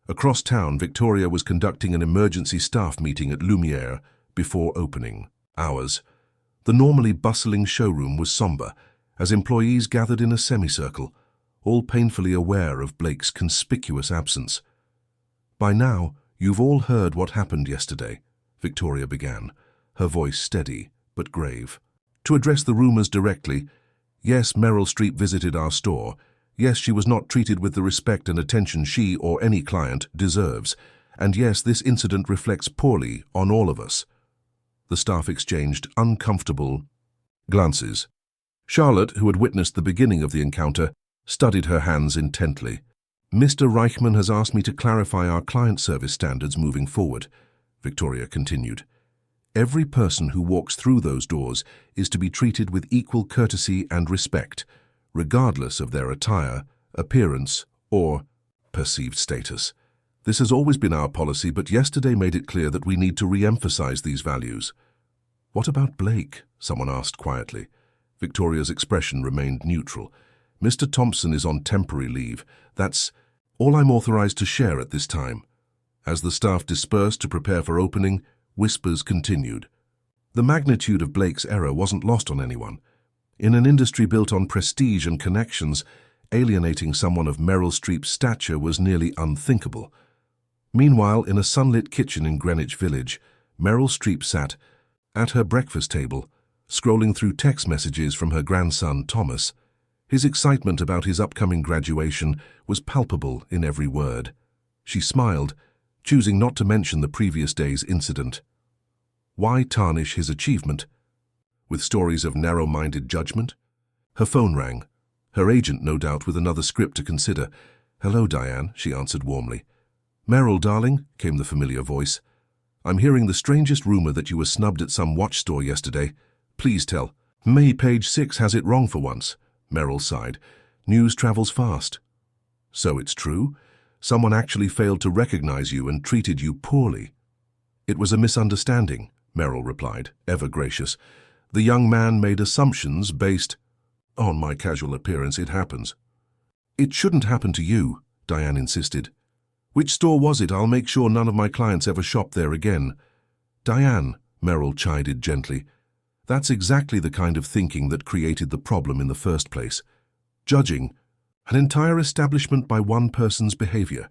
S1: Across town, Victoria was conducting an emergency staff meeting at Lumiere before opening hours. The normally bustling showroom was somber, as employees gathered in a semicircle, all painfully aware of Blake's conspicuous absence. By now, you've all heard what happened yesterday, Victoria began, her voice steady but grave. To address the rumors directly, yes, Meryl Streep visited our store. Yes, she was not treated with the respect and attention she or any client deserves. And yes, this incident reflects poorly on all of us. The staff exchanged uncomfortable glances. Charlotte, who had witnessed the beginning of the encounter, studied her hands intently. Mr. Reichman has asked me to clarify our client service standards moving forward, Victoria continued. Every person who walks through those doors is to be treated with equal courtesy and respect, regardless of their attire, appearance, or perceived status. This has always been our policy, but yesterday made it clear that we need to re-emphasize these values. What about Blake? Someone asked quietly. Victoria's expression remained neutral. Mr. Thompson is on temporary leave. That's all I'm authorized to share at this time. As the staff dispersed to prepare for opening, whispers continued. The magnitude of Blake's error wasn't lost on anyone. In an industry built on prestige and connections, alienating someone of Meryl Streep's stature was nearly unthinkable. Meanwhile, in a sunlit kitchen in Greenwich Village, Meryl Streep sat at her breakfast table, scrolling through text messages from her grandson Thomas. His excitement about his upcoming graduation was palpable in every word. She smiled, choosing not to mention the previous day's incident. Why tarnish his achievement with stories of narrow-minded judgment? Her phone rang. Her agent, no doubt, with another script to consider. "Hello, Diane," she answered warmly. "Meryl, darling," came the familiar voice. "I'm hearing the strangest rumor that you were snubbed at some watch store yesterday. Please tell." Page 6 has it wrong for once," Meryl sighed. "News travels fast." "So it's true? Someone actually failed to recognize you and treated you poorly." "It was a misunderstanding," Meryl replied, ever gracious. "The young man made assumptions based on my casual appearance. It happens." "It shouldn't happen to you," Diane insisted. "Which store was it? I'll make sure none of my clients ever shop there again." "Diane," Meryl chided gently, "that's exactly the kind of thinking that created the problem in the first place. Judging an entire establishment by one person's behavior."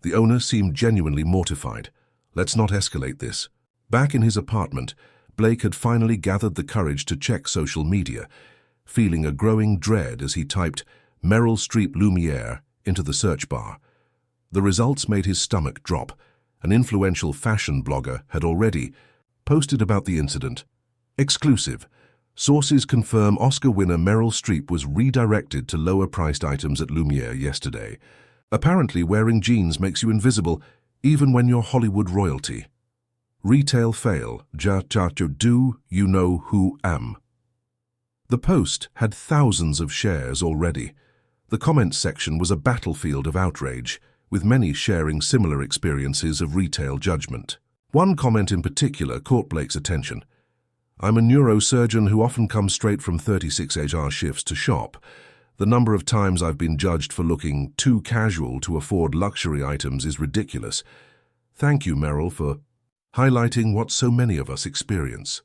S1: The owner seemed genuinely mortified. "Let's not escalate this." Back in his apartment, Blake had finally gathered the courage to check social media, feeling a growing dread as he typed Meryl Streep Lumiere into the search bar. The results made his stomach drop. An influential fashion blogger had already posted about the incident. Exclusive. Sources confirm Oscar winner Meryl Streep was redirected to lower-priced items at Lumiere yesterday. Apparently, wearing jeans makes you invisible, even when you're Hollywood royalty. Retail fail. Do you know who am? The post had thousands of shares already. The comments section was a battlefield of outrage, with many sharing similar experiences of retail judgment. One comment in particular caught Blake's attention. "I'm a neurosurgeon who often comes straight from 36-hour shifts to shop. The number of times I've been judged for looking too casual to afford luxury items is ridiculous. Thank you, Meryl, for highlighting what so many of us experience."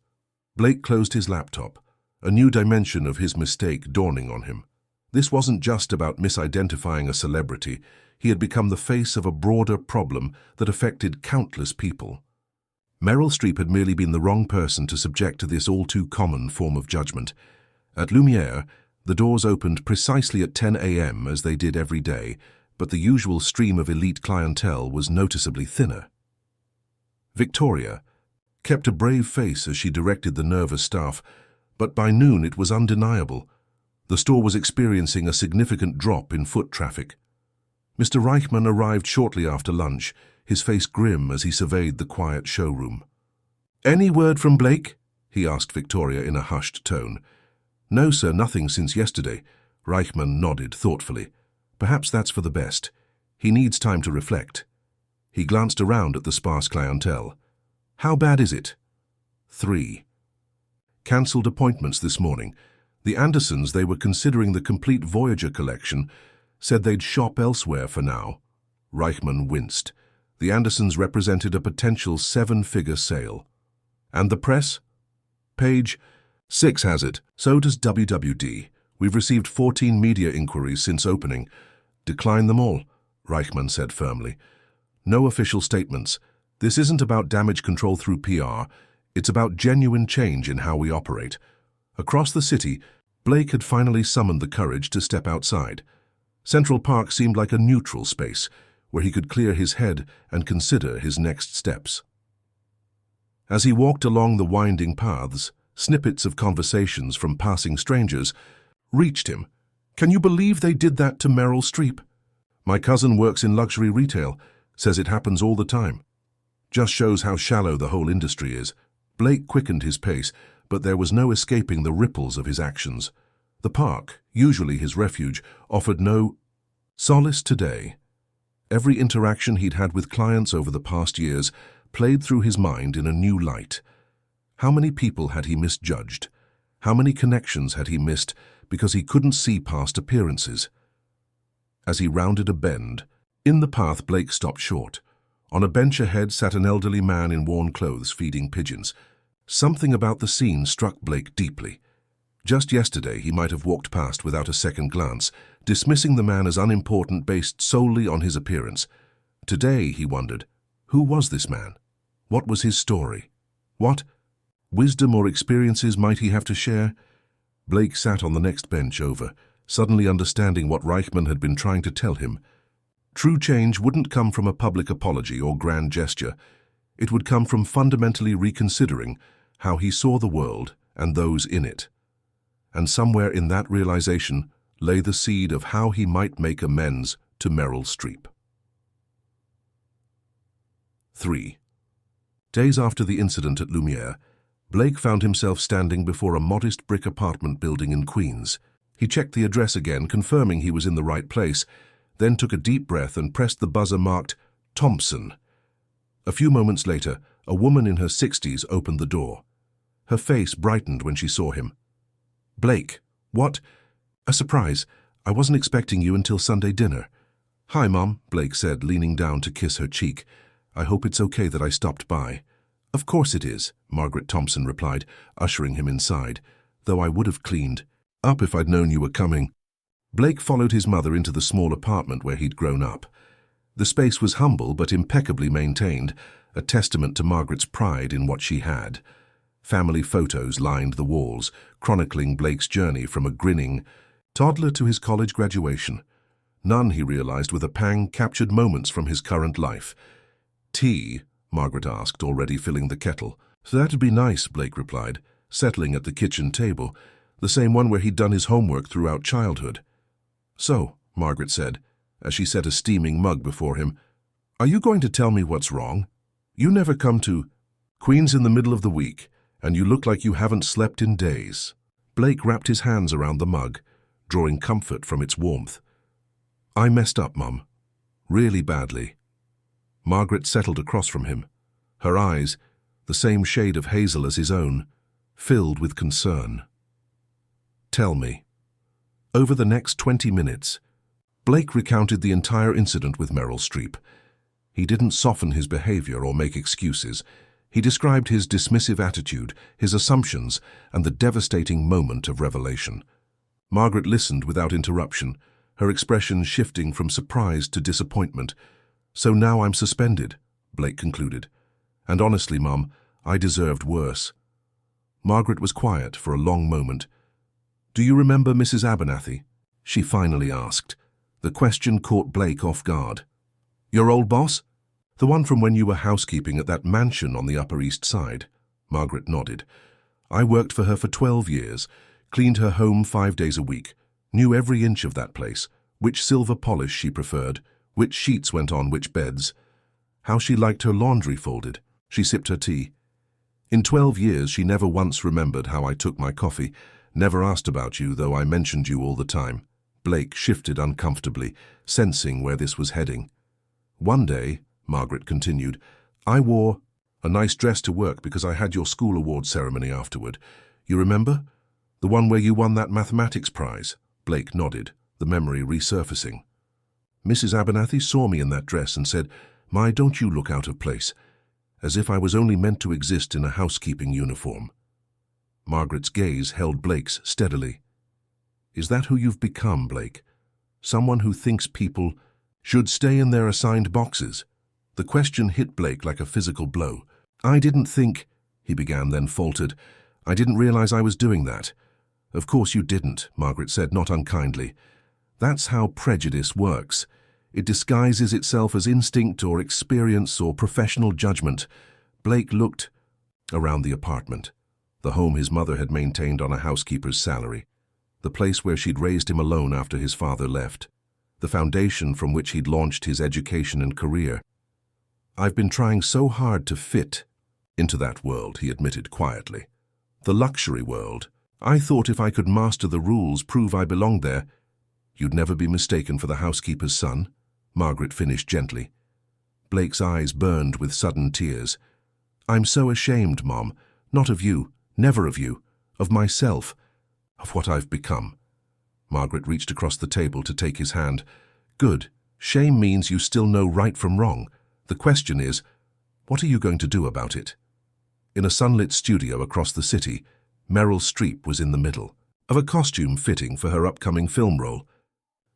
S1: Blake closed his laptop, a new dimension of his mistake dawning on him. This wasn't just about misidentifying a celebrity. He had become the face of a broader problem that affected countless people. Meryl Streep had merely been the wrong person to subject to this all-too-common form of judgment. At Lumiere, the doors opened precisely at 10 a.m. as they did every day, but the usual stream of elite clientele was noticeably thinner. Victoria kept a brave face as she directed the nervous staff, but by noon it was undeniable. The store was experiencing a significant drop in foot traffic. Mr. Reichman arrived shortly after lunch, his face grim as he surveyed the quiet showroom. "Any word from Blake?" he asked Victoria in a hushed tone. "No, sir, nothing since yesterday." Reichman nodded thoughtfully. "Perhaps that's for the best. He needs time to reflect." He glanced around at the sparse clientele. "How bad is it?" 3. Cancelled appointments this morning. The Andersons, they were considering the complete Voyager collection, said they'd shop elsewhere for now. Reichman winced. The Andersons represented a potential 7-figure sale. And the press? Page 6 has it. So does WWD. We've received 14 media inquiries since opening. Decline them all, Reichman said firmly. No official statements. This isn't about damage control through PR. It's about genuine change in how we operate. Across the city, Blake had finally summoned the courage to step outside. Central Park seemed like a neutral space, where he could clear his head and consider his next steps. As he walked along the winding paths, snippets of conversations from passing strangers reached him. "Can you believe they did that to Meryl Streep? My cousin works in luxury retail, says it happens all the time." Just shows how shallow the whole industry is. Blake quickened his pace, but there was no escaping the ripples of his actions. The park, usually his refuge, offered no solace today. Every interaction he'd had with clients over the past years played through his mind in a new light. How many people had he misjudged? How many connections had he missed because he couldn't see past appearances? As he rounded a bend, in the path Blake stopped short. On a bench ahead sat an elderly man in worn clothes feeding pigeons. Something about the scene struck Blake deeply. Just yesterday he might have walked past without a second glance, dismissing the man as unimportant based solely on his appearance. Today, he wondered, who was this man? What was his story? What wisdom or experiences might he have to share? Blake sat on the next bench over, suddenly understanding what Reichman had been trying to tell him. True change wouldn't come from a public apology or grand gesture. It would come from fundamentally reconsidering how he saw the world and those in it. And somewhere in that realization lay the seed of how he might make amends to Meryl Streep. 3. Days after the incident at Lumiere, Blake found himself standing before a modest brick apartment building in Queens. He checked the address again, confirming he was in the right place, then took a deep breath and pressed the buzzer marked Thompson. A few moments later, a woman in her 60s opened the door. Her face brightened when she saw him. "Blake, what? A surprise. I wasn't expecting you until Sunday dinner." "Hi, Mom," Blake said, leaning down to kiss her cheek. "I hope it's okay that I stopped by." "Of course it is," Margaret Thompson replied, ushering him inside, "though I would have cleaned up if I'd known you were coming." Blake followed his mother into the small apartment where he'd grown up. The space was humble but impeccably maintained, a testament to Margaret's pride in what she had. Family photos lined the walls, chronicling Blake's journey from a grinning toddler to his college graduation. None, he realized with a pang, captured moments from his current life. "Tea?" Margaret asked, already filling the kettle. "That'd be nice," Blake replied, settling at the kitchen table, the same one where he'd done his homework throughout childhood. "So," Margaret said, as she set a steaming mug before him, "are you going to tell me what's wrong? You never come to Queens in the middle of the week, and you look like you haven't slept in days." Blake wrapped his hands around the mug, drawing comfort from its warmth. "I messed up, Mum. Really badly." Margaret settled across from him, her eyes, the same shade of hazel as his own, filled with concern. "Tell me." Over the next 20 minutes, Blake recounted the entire incident with Meryl Streep. He didn't soften his behavior or make excuses. He described his dismissive attitude, his assumptions, and the devastating moment of revelation. Margaret listened without interruption, her expression shifting from surprise to disappointment. "So now I'm suspended," Blake concluded. "And honestly, Mum, I deserved worse." Margaret was quiet for a long moment. "Do you remember Mrs. Abernathy?" she finally asked. The question caught Blake off guard. "Your old boss? The one from when you were housekeeping at that mansion on the Upper East Side?" Margaret nodded. "I worked for her for 12 years, cleaned her home 5 days a week, knew every inch of that place, which silver polish she preferred, which sheets went on which beds, how she liked her laundry folded." She sipped her tea. "In 12 years she never once remembered how I took my coffee, never asked about you, though I mentioned you all the time." Blake shifted uncomfortably, sensing where this was heading. "One day," Margaret continued, "I wore a nice dress to work because I had your school award ceremony afterward. You remember? The one where you won that mathematics prize?" Blake nodded, the memory resurfacing. "Mrs. Abernathy saw me in that dress and said, 'My, don't you look out of place,' as if I was only meant to exist in a housekeeping uniform." Margaret's gaze held Blake's steadily. "Is that who you've become, Blake? Someone who thinks people should stay in their assigned boxes?" The question hit Blake like a physical blow. "I didn't think," he began, then faltered. "I didn't realize I was doing that." "Of course you didn't," Margaret said, not unkindly. "That's how prejudice works. It disguises itself as instinct or experience or professional judgment." Blake looked around the apartment, the home his mother had maintained on a housekeeper's salary, the place where she'd raised him alone after his father left, the foundation from which he'd launched his education and career. "I've been trying so hard to fit into that world," he admitted quietly. "The luxury world. I thought if I could master the rules, prove I belonged there." "You'd never be mistaken for the housekeeper's son," Margaret finished gently. Blake's eyes burned with sudden tears. "I'm so ashamed, Mom. Not of you, never of you, of myself, of what I've become." Margaret reached across the table to take his hand. "Good. Shame means you still know right from wrong. The question is, what are you going to do about it?" In a sunlit studio across the city, Meryl Streep was in the middle. of a costume fitting for her upcoming film role.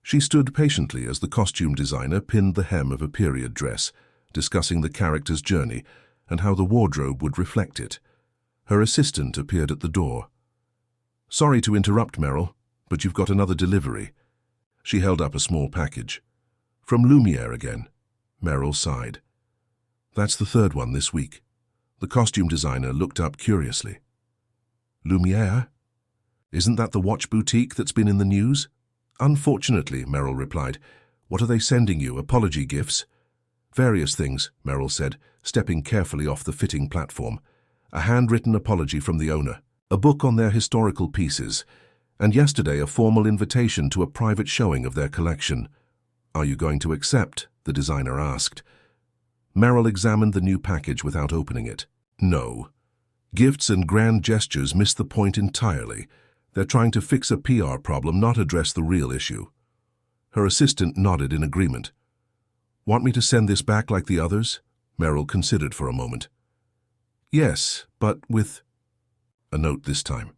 S1: She stood patiently as the costume designer pinned the hem of a period dress, discussing the character's journey and how the wardrobe would reflect it. Her assistant appeared at the door. "Sorry to interrupt, Meryl, but you've got another delivery." She held up a small package. "From Lumiere again." Meryl sighed. "That's the third one this week." The costume designer looked up curiously. "Lumiere? Isn't that the watch boutique that's been in the news?" "Unfortunately," Meryl replied. "What are they sending you, apology gifts?" "Various things," Meryl said, stepping carefully off the fitting platform. "A handwritten apology from the owner, a book on their historical pieces, and yesterday a formal invitation to a private showing of their collection." "Are you going to accept?" the designer asked. Meryl examined the new package without opening it. "No. Gifts and grand gestures miss the point entirely. They're trying to fix a PR problem, not address the real issue." Her assistant nodded in agreement. "Want me to send this back like the others?" Meryl considered for a moment. "Yes, but with a note this time.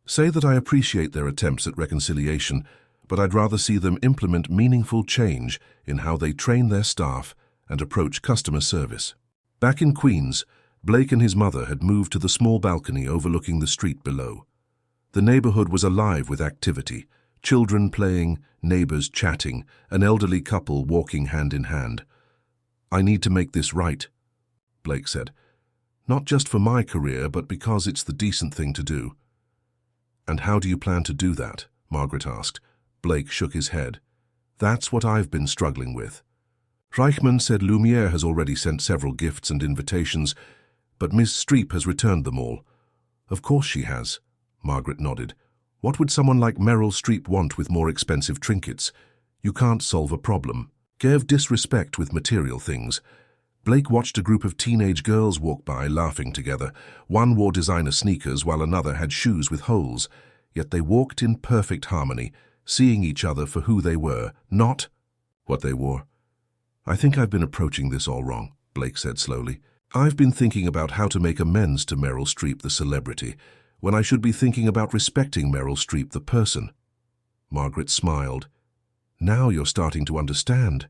S1: Say that I appreciate their attempts at reconciliation, but I'd rather see them implement meaningful change in how they train their staff and approach customer service." Back in Queens, Blake and his mother had moved to the small balcony overlooking the street below. The neighborhood was alive with activity, children playing, neighbors chatting, an elderly couple walking hand in hand. "I need to make this right," Blake said. "Not just for my career, but because it's the decent thing to do." "And how do you plan to do that?" Margaret asked. Blake shook his head. "That's what I've been struggling with. Reichman said Lumiere has already sent several gifts and invitations, but Miss Streep has returned them all." "Of course she has," Margaret nodded. "What would someone like Meryl Streep want with more expensive trinkets? You can't solve a problem. Give disrespect with material things." Blake watched a group of teenage girls walk by, laughing together. One wore designer sneakers while another had shoes with holes. Yet they walked in perfect harmony, seeing each other for who they were, not what they wore. "I think I've been approaching this all wrong," Blake said slowly. "I've been thinking about how to make amends to Meryl Streep, the celebrity, when I should be thinking about respecting Meryl Streep, the person." Margaret smiled. "Now you're starting to understand."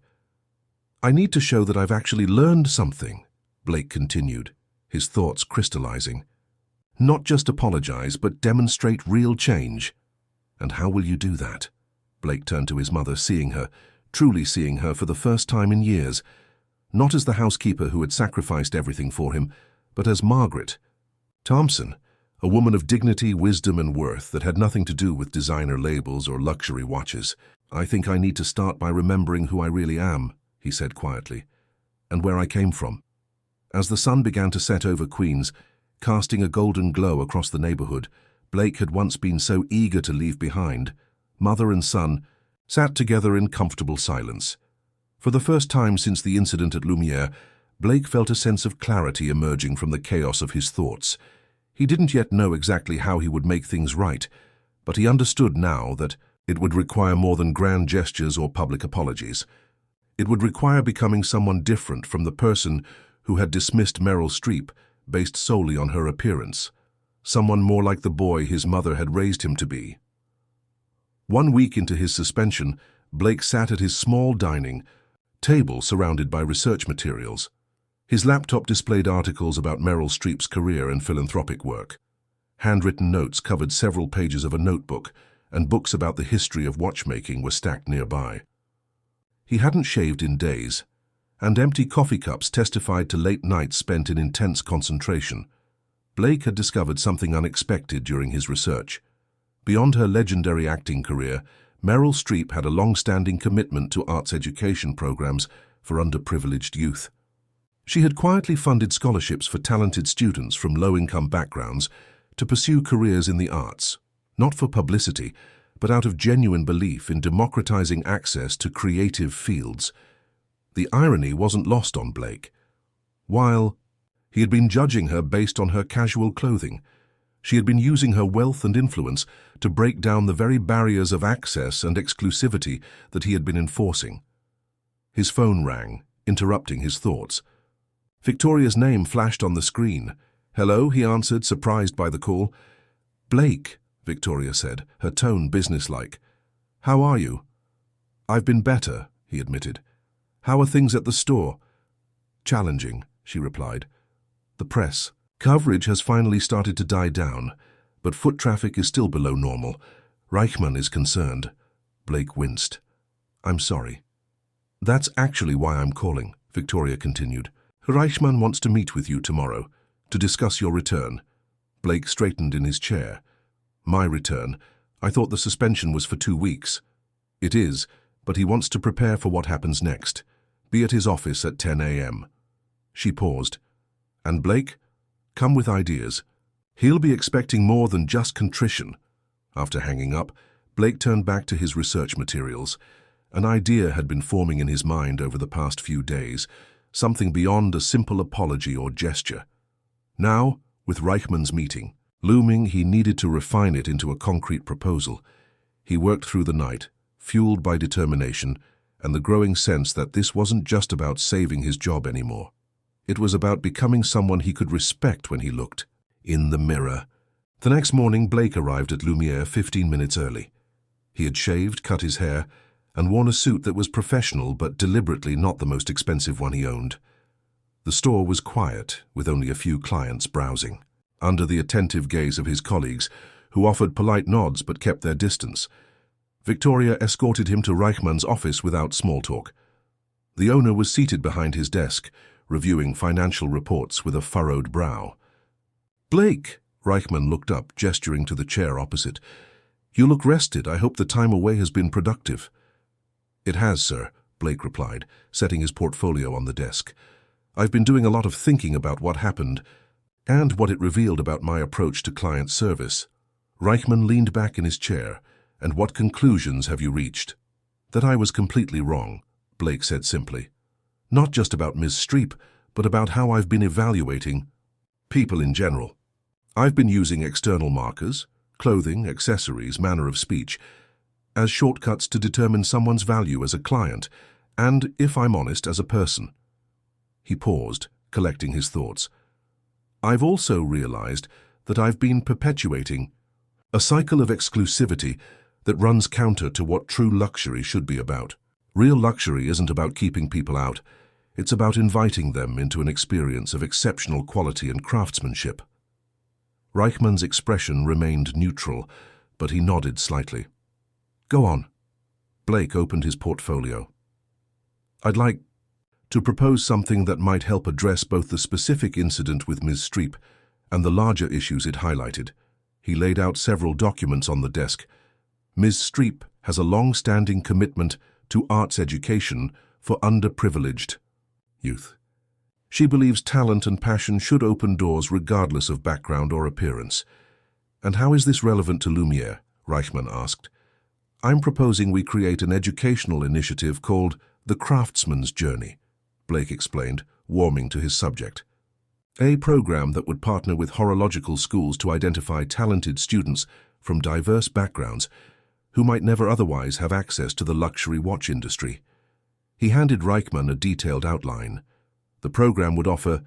S1: "I need to show that I've actually learned something," Blake continued, his thoughts crystallizing. "Not just apologize, but demonstrate real change." "And how will you do that?" Blake turned to his mother, truly seeing her for the first time in years, not as the housekeeper who had sacrificed everything for him, but as Margaret Thompson, a woman of dignity, wisdom, and worth that had nothing to do with designer labels or luxury watches. "I think I need to start by remembering who I really am," he said quietly, "and where I came from." As the sun began to set over Queens, casting a golden glow across the neighborhood Blake had once been so eager to leave behind, mother and son sat together in comfortable silence. For the first time since the incident at Lumiere, Blake felt a sense of clarity emerging from the chaos of his thoughts. He didn't yet know exactly how he would make things right, but he understood now that it would require more than grand gestures or public apologies. It would require becoming someone different from the person who had dismissed Meryl Streep based solely on her appearance, someone more like the boy his mother had raised him to be. 1 week into his suspension, Blake sat at his small dining table surrounded by research materials. His laptop displayed articles about Meryl Streep's career and philanthropic work. Handwritten notes covered several pages of a notebook, and books about the history of watchmaking were stacked nearby. He hadn't shaved in days, and empty coffee cups testified to late nights spent in intense concentration. Blake had discovered something unexpected during his research. Beyond her legendary acting career, Meryl Streep had a long-standing commitment to arts education programs for underprivileged youth. She had quietly funded scholarships for talented students from low-income backgrounds to pursue careers in the arts, not for publicity, but out of genuine belief in democratizing access to creative fields. The irony wasn't lost on Blake. While he had been judging her based on her casual clothing, she had been using her wealth and influence to break down the very barriers of access and exclusivity that he had been enforcing. His phone rang, interrupting his thoughts. Victoria's name flashed on the screen. "Hello," he answered, surprised by the call. "Blake," Victoria said, her tone businesslike. "How are you?" "I've been better," he admitted. "How are things at the store?" "Challenging," she replied. "The press. Coverage has finally started to die down, but foot traffic is still below normal. Reichman is concerned." Blake winced. "I'm sorry." "That's actually why I'm calling," Victoria continued. "Reichman wants to meet with you tomorrow, to discuss your return." Blake straightened in his chair. "My return? I thought the suspension was for 2 weeks." "It is, but he wants to prepare for what happens next. Be at his office at 10 a.m. She paused. "And Blake? Come with ideas. He'll be expecting more than just contrition." After hanging up, Blake turned back to his research materials. An idea had been forming in his mind over the past few days, something beyond a simple apology or gesture. Now, with Reichman's meeting looming, he needed to refine it into a concrete proposal. He worked through the night, fueled by determination and the growing sense that this wasn't just about saving his job anymore. It was about becoming someone he could respect when he looked in the mirror. The next morning, Blake arrived at Lumiere 15 minutes early. He had shaved, cut his hair, and worn a suit that was professional but deliberately not the most expensive one he owned. The store was quiet, with only a few clients browsing. Under the attentive gaze of his colleagues, who offered polite nods but kept their distance, Victoria escorted him to Reichman's office without small talk. The owner was seated behind his desk, reviewing financial reports with a furrowed brow. "Blake!" Reichman looked up, gesturing to the chair opposite. "You look rested. I hope the time away has been productive." "It has, sir," Blake replied, setting his portfolio on the desk. "I've been doing a lot of thinking about what happened and what it revealed about my approach to client service." Reichman leaned back in his chair. "And what conclusions have you reached?" "That I was completely wrong," Blake said simply. "Not just about Ms. Streep, but about how I've been evaluating people in general. I've been using external markers, clothing, accessories, manner of speech, as shortcuts to determine someone's value as a client, and, if I'm honest, as a person." He paused, collecting his thoughts. "I've also realized that I've been perpetuating a cycle of exclusivity that runs counter to what true luxury should be about. Real luxury isn't about keeping people out. It's about inviting them into an experience of exceptional quality and craftsmanship." Reichman's expression remained neutral, but he nodded slightly. "Go on." Blake opened his portfolio. "I'd like to propose something that might help address both the specific incident with Ms. Streep and the larger issues it highlighted." He laid out several documents on the desk. "Ms. Streep has a long-standing commitment to arts education for underprivileged youth. She believes talent and passion should open doors regardless of background or appearance." "And how is this relevant to Lumiere?" Reichman asked. "I'm proposing we create an educational initiative called The Craftsman's Journey," Blake explained, warming to his subject. "A program that would partner with horological schools to identify talented students from diverse backgrounds who might never otherwise have access to the luxury watch industry." He handed Reichman a detailed outline. The program would offer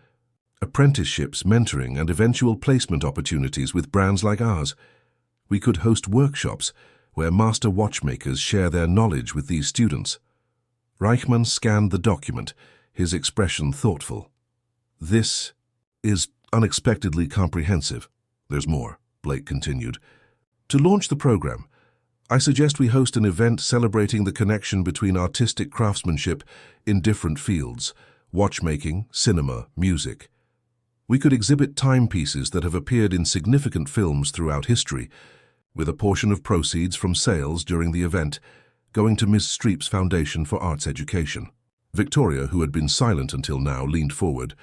S1: apprenticeships, mentoring, and eventual placement opportunities with brands like ours. We could host workshops where master watchmakers share their knowledge with these students. Reichman scanned the document, his expression thoughtful. "This is unexpectedly comprehensive." "There's more," Blake continued. "To launch the program, I suggest we host an event celebrating the connection between artistic craftsmanship in different fields: watchmaking, cinema, music. We could exhibit timepieces that have appeared in significant films throughout history, with a portion of proceeds from sales during the event going to Ms. Streep's Foundation for Arts Education." Victoria, who had been silent until now, leaned forward.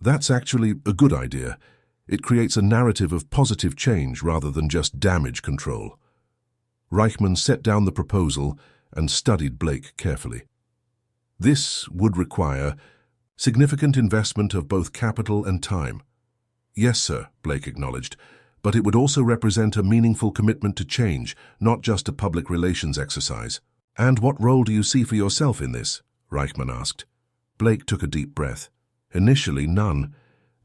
S1: "That's actually a good idea. It creates a narrative of positive change rather than just damage control." Reichman set down the proposal and studied Blake carefully. "This would require significant investment of both capital and time." "Yes, sir," Blake acknowledged, "but it would also represent a meaningful commitment to change, not just a public relations exercise." "And what role do you see for yourself in this?" Reichman asked. Blake took a deep breath. "Initially, none.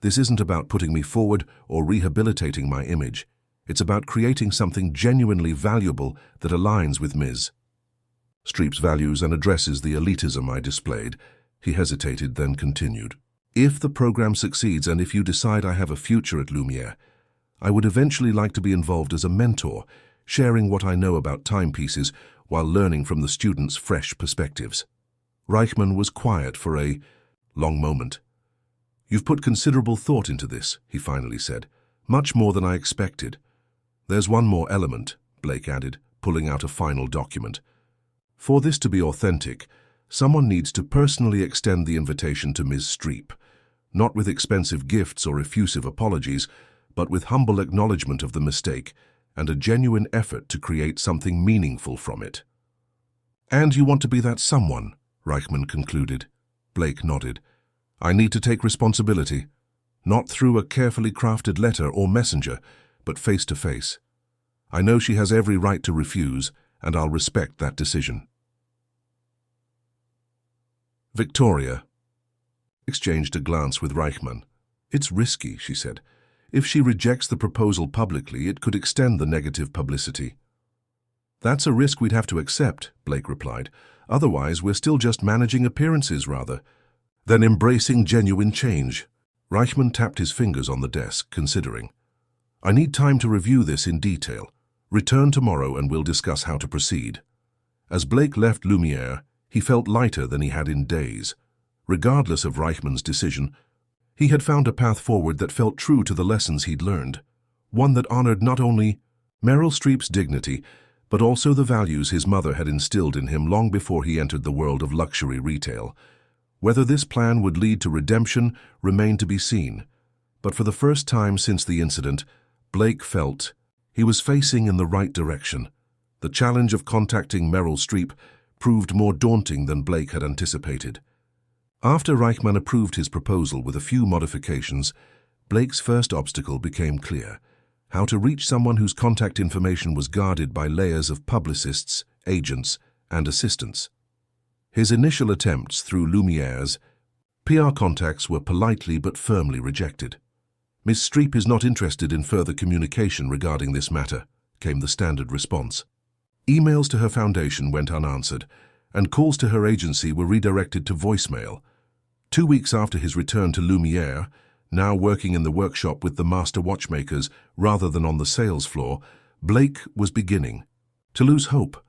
S1: This isn't about putting me forward or rehabilitating my image. It's about creating something genuinely valuable that aligns with Ms. Streep's values and addresses the elitism I displayed. He hesitated, then continued. If the program succeeds and if you decide I have a future at Lumiere, I would eventually like to be involved as a mentor, sharing what I know about timepieces while learning from the students' fresh perspectives. Reichman was quiet for a long moment. You've put considerable thought into this, he finally said. Much more than I expected. There's one more element, Blake added, pulling out a final document. For this to be authentic, someone needs to personally extend the invitation to Ms. Streep, not with expensive gifts or effusive apologies, but with humble acknowledgement of the mistake and a genuine effort to create something meaningful from it. And you want to be that someone, Reichman concluded. Blake nodded. I need to take responsibility, not through a carefully crafted letter or messenger, but face to face. I know she has every right to refuse, and I'll respect that decision. Victoria exchanged a glance with Reichman. It's risky, she said. If she rejects the proposal publicly, it could extend the negative publicity. That's a risk we'd have to accept, Blake replied. Otherwise, we're still just managing appearances, rather than embracing genuine change. Reichman tapped his fingers on the desk, considering. I need time to review this in detail. Return tomorrow and we'll discuss how to proceed. As Blake left Lumiere, he felt lighter than he had in days. Regardless of Reichman's decision, he had found a path forward that felt true to the lessons he'd learned, one that honored not only Meryl Streep's dignity, but also the values his mother had instilled in him long before he entered the world of luxury retail. Whether this plan would lead to redemption remained to be seen, but for the first time since the incident, Blake felt he was facing in the right direction. The challenge of contacting Meryl Streep proved more daunting than Blake had anticipated. After Reichman approved his proposal with a few modifications, Blake's first obstacle became clear: how to reach someone whose contact information was guarded by layers of publicists, agents, and assistants. His initial attempts through Lumiere's PR contacts were politely but firmly rejected. Miss Streep is not interested in further communication regarding this matter, came the standard response. Emails to her foundation went unanswered, and calls to her agency were redirected to voicemail. 2 weeks after his return to Lumiere, now working in the workshop with the master watchmakers rather than on the sales floor, Blake was beginning to lose hope.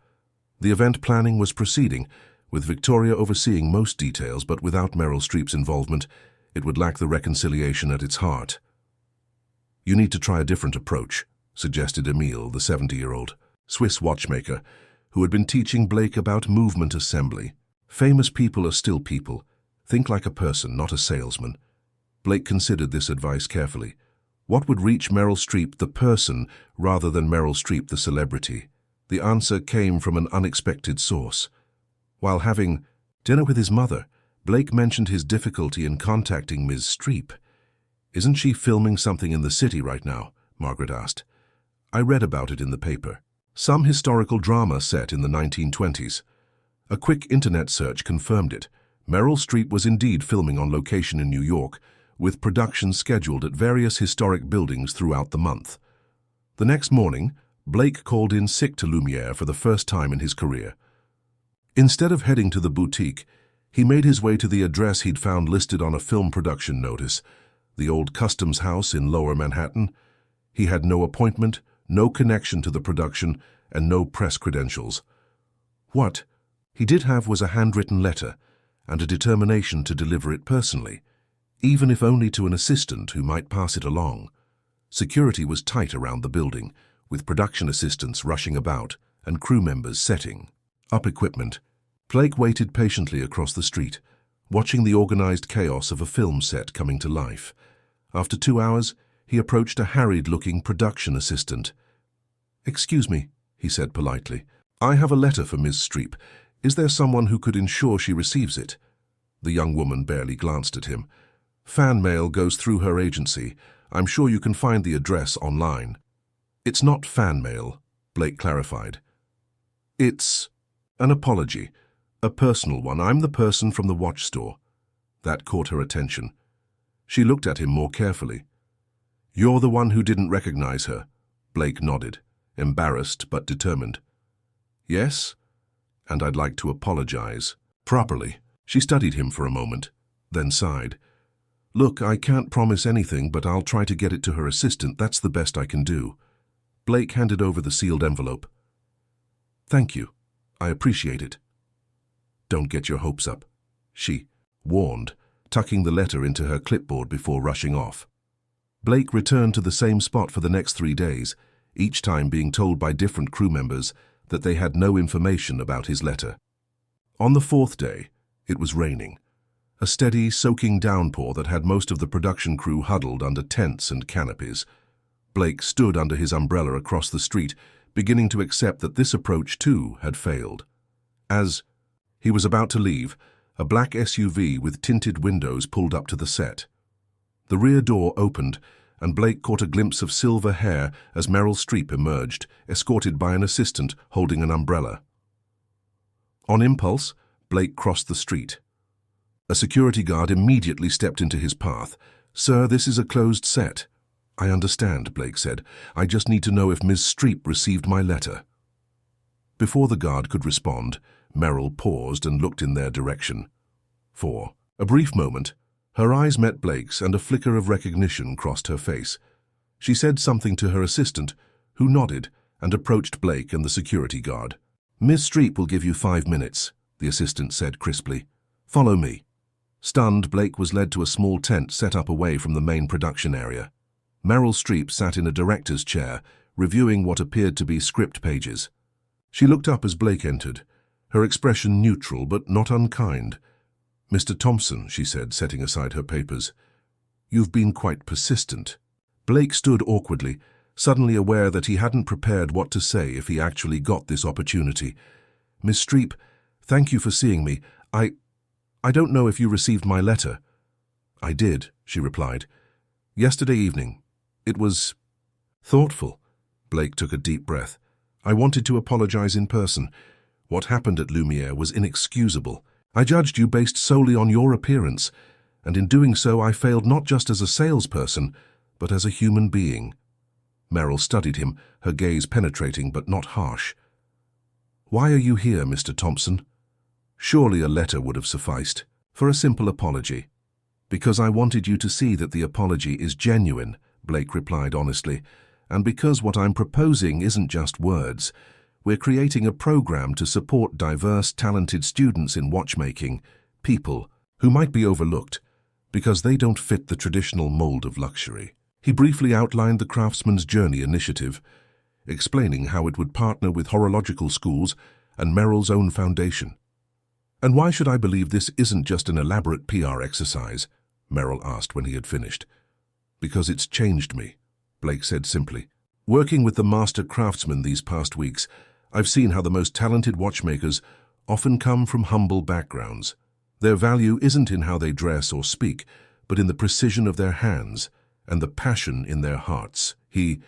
S1: The event planning was proceeding, with Victoria overseeing most details, but without Meryl Streep's involvement, it would lack the reconciliation at its heart. You need to try a different approach, suggested Emile, the 70-year-old Swiss watchmaker, who had been teaching Blake about movement assembly. Famous people are still people. Think like a person, not a salesman. Blake considered this advice carefully. What would reach Meryl Streep, the person, rather than Meryl Streep, the celebrity? The answer came from an unexpected source. While having dinner with his mother, Blake mentioned his difficulty in contacting Ms. Streep. Isn't she filming something in the city right now? Margaret asked. I read about it in the paper. Some historical drama set in the 1920s. A quick internet search confirmed it. Meryl Streep was indeed filming on location in New York, with production scheduled at various historic buildings throughout the month. The next morning, Blake called in sick to Lumiere for the first time in his career. Instead of heading to the boutique, he made his way to the address he'd found listed on a film production notice, the old Customs House in Lower Manhattan. He had no appointment, no connection to the production, and no press credentials. What he did have was a handwritten letter and a determination to deliver it personally, even if only to an assistant who might pass it along. Security was tight around the building, with production assistants rushing about and crew members setting up equipment. Blake waited patiently across the street, watching the organized chaos of a film set coming to life. After 2 hours, he approached a harried-looking production assistant. "Excuse me," he said politely. "I have a letter for Ms. Streep. Is there someone who could ensure she receives it?" The young woman barely glanced at him. "Fan mail goes through her agency. I'm sure you can find the address online." "It's not fan mail," Blake clarified. "It's an apology, a personal one. I'm the person from the watch store." That caught her attention. She looked at him more carefully. "You're the one who didn't recognize her," Blake nodded, embarrassed but determined. Yes, and I'd like to apologize. Properly. She studied him for a moment, then sighed. Look, I can't promise anything, but I'll try to get it to her assistant. That's the best I can do. Blake handed over the sealed envelope. Thank you. I appreciate it. Don't get your hopes up, she warned, tucking the letter into her clipboard before rushing off. Blake returned to the same spot for the next 3 days, each time being told by different crew members that they had no information about his letter. On the 4th day, it was raining. A steady, soaking downpour that had most of the production crew huddled under tents and canopies. Blake stood under his umbrella across the street, beginning to accept that this approach, too, had failed. As he was about to leave, a black SUV with tinted windows pulled up to the set. The rear door opened, and Blake caught a glimpse of silver hair as Meryl Streep emerged, escorted by an assistant holding an umbrella. On impulse, Blake crossed the street. A security guard immediately stepped into his path. Sir, this is a closed set. I understand, Blake said. I just need to know if Ms. Streep received my letter. Before the guard could respond, Meryl paused and looked in their direction. For a brief moment, her eyes met Blake's and a flicker of recognition crossed her face. She said something to her assistant, who nodded and approached Blake and the security guard. Ms. Streep will give you 5 minutes, the assistant said crisply. Follow me. Stunned, Blake was led to a small tent set up away from the main production area. Meryl Streep sat in a director's chair, reviewing what appeared to be script pages. She looked up as Blake entered, her expression neutral but not unkind. Mr. Thompson, she said, setting aside her papers. You've been quite persistent. Blake stood awkwardly, suddenly aware that he hadn't prepared what to say if he actually got this opportunity. Miss Streep, thank you for seeing me. I don't know if you received my letter. I did, she replied. Yesterday evening. It was thoughtful. Blake took a deep breath. I wanted to apologize in person. What happened at Lumiere was inexcusable. I judged you based solely on your appearance, and in doing so I failed not just as a salesperson, but as a human being. Meryl studied him, her gaze penetrating but not harsh. Why are you here, Mr. Thompson? Surely a letter would have sufficed. For a simple apology. Because I wanted you to see that the apology is genuine, Blake replied honestly, and because what I'm proposing isn't just words. We're creating a program to support diverse, talented students in watchmaking, people who might be overlooked because they don't fit the traditional mold of luxury. He briefly outlined the Craftsman's Journey initiative, explaining how it would partner with horological schools and Meryl's own foundation. And why should I believe this isn't just an elaborate PR exercise? Meryl asked when he had finished. Because it's changed me, Blake said simply. Working with the master craftsmen these past weeks, I've seen how the most talented watchmakers often come from humble backgrounds. Their value isn't in how they dress or speak, but in the precision of their hands and the passion in their hearts. He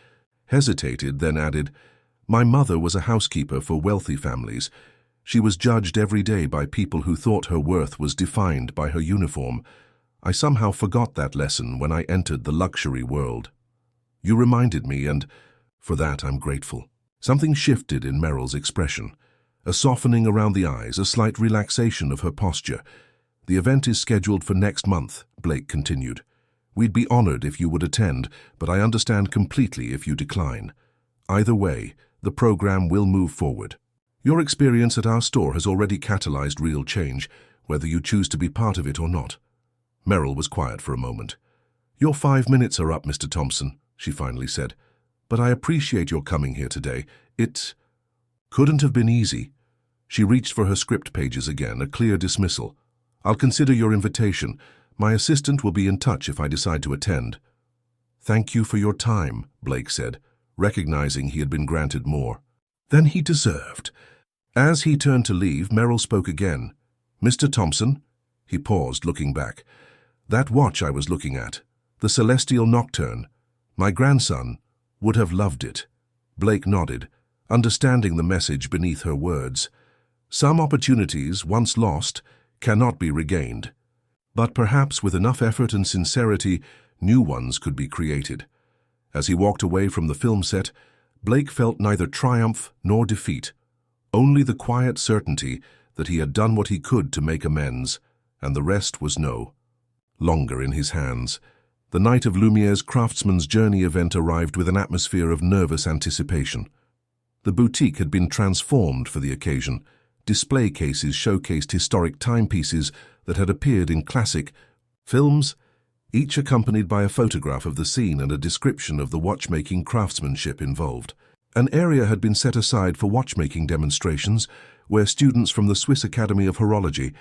S1: hesitated, then added, My mother was a housekeeper for wealthy families. She was judged every day by people who thought her worth was defined by her uniform. I somehow forgot that lesson when I entered the luxury world. You reminded me, and for that I'm grateful. Something shifted in Meryl's expression. A softening around the eyes, a slight relaxation of her posture. The event is scheduled for next month, Blake continued. We'd be honored if you would attend, but I understand completely if you decline. Either way, the program will move forward. Your experience at our store has already catalyzed real change, whether you choose to be part of it or not. Meryl was quiet for a moment. Your 5 minutes are up, Mr. Thompson, she finally said. But I appreciate your coming here today. It couldn't have been easy. She reached for her script pages again, a clear dismissal. I'll consider your invitation. My assistant will be in touch if I decide to attend. Thank you for your time, Blake said, recognizing he had been granted more than he deserved. As he turned to leave, Meryl spoke again. Mr. Thompson? He paused, looking back. That watch I was looking at, the Celestial Nocturne. My grandson would have loved it. Blake nodded, understanding the message beneath her words. Some opportunities, once lost, cannot be regained. But perhaps with enough effort and sincerity, new ones could be created. As he walked away from the film set, Blake felt neither triumph nor defeat, only the quiet certainty that he had done what he could to make amends, and the rest was no longer in his hands. The night of Lumiere's Craftsman's Journey event arrived with an atmosphere of nervous anticipation. The boutique had been transformed for the occasion. Display cases showcased historic timepieces that had appeared in classic films, each accompanied by a photograph of the scene and a description of the watchmaking craftsmanship involved. An area had been set aside for watchmaking demonstrations, where students from the Swiss Academy of Horology,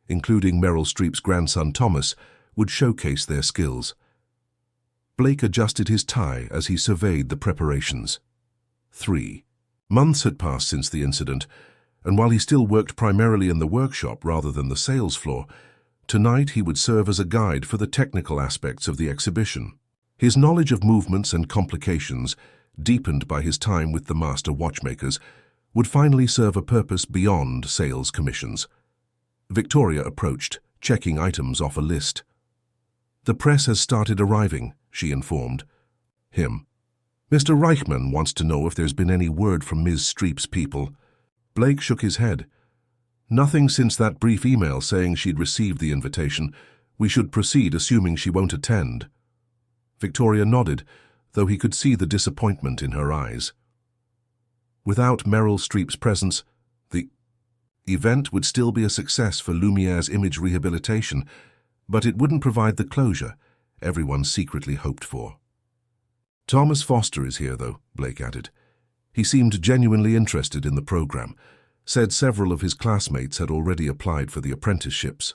S1: including Meryl Streep's grandson Thomas, would showcase their skills. Blake adjusted his tie as he surveyed the preparations. 3 months had passed since the incident, and while he still worked primarily in the workshop rather than the sales floor, tonight he would serve as a guide for the technical aspects of the exhibition. His knowledge of movements and complications, deepened by his time with the master watchmakers, would finally serve a purpose beyond sales commissions. Victoria approached, checking items off a list. "The press has started arriving," she informed him. "Mr. Reichman wants to know if there's been any word from Ms. Streep's people." Blake shook his head. "Nothing since that brief email saying she'd received the invitation. We should proceed assuming she won't attend." Victoria nodded, though he could see the disappointment in her eyes. Without Meryl Streep's presence, the event would still be a success for Lumiere's image rehabilitation, but it wouldn't provide the closure everyone secretly hoped for. "Thomas Foster is here, though," Blake added. He seemed genuinely interested in the program, said several of his classmates had already applied for the apprenticeships.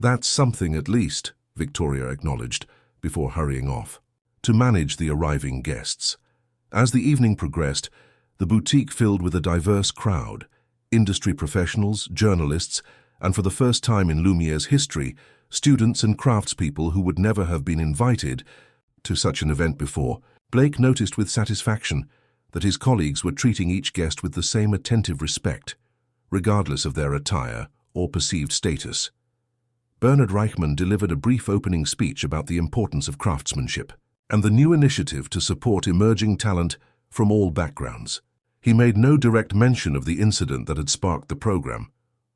S1: "That's something at least," Victoria acknowledged, before hurrying off to manage the arriving guests. As the evening progressed, the boutique filled with a diverse crowd, industry professionals, journalists, and for the first time in Lumiere's history, students and craftspeople who would never have been invited to such an event before. Blake noticed with satisfaction that his colleagues were treating each guest with the same attentive respect, regardless of their attire or perceived status. Bernard Reichman delivered a brief opening speech about the importance of craftsmanship and the new initiative to support emerging talent from all backgrounds. He made no direct mention of the incident that had sparked the program.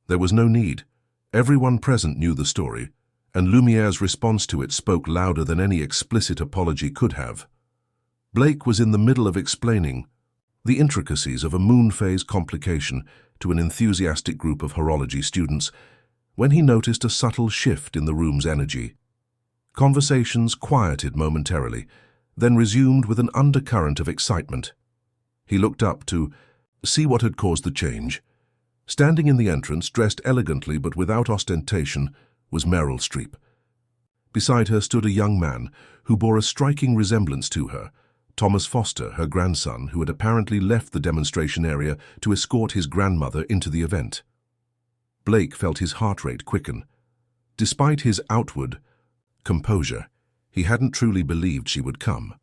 S1: There was no need. Everyone present knew the story, and Lumiere's response to it spoke louder than any explicit apology could have. Blake was in the middle of explaining the intricacies of a moon phase complication to an enthusiastic group of horology students when he noticed a subtle shift in the room's energy. Conversations quieted momentarily, then resumed with an undercurrent of excitement. He looked up to see what had caused the change. Standing in the entrance, dressed elegantly but without ostentation, was Meryl Streep. Beside her stood a young man who bore a striking resemblance to her, Thomas Foster, her grandson, who had apparently left the demonstration area to escort his grandmother into the event. Blake felt his heart rate quicken. Despite his outward composure, he hadn't truly believed she would come.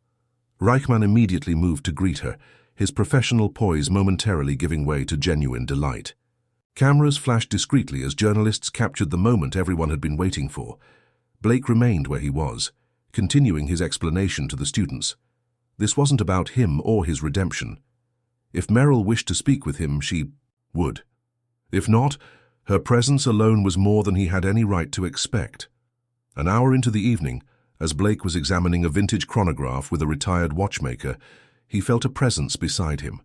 S1: Reichman immediately moved to greet her, his professional poise momentarily giving way to genuine delight. Cameras flashed discreetly as journalists captured the moment everyone had been waiting for. Blake remained where he was, continuing his explanation to the students. This wasn't about him or his redemption. If Meryl wished to speak with him, she would. If not, her presence alone was more than he had any right to expect. An hour into the evening, as Blake was examining a vintage chronograph with a retired watchmaker, he felt a presence beside him.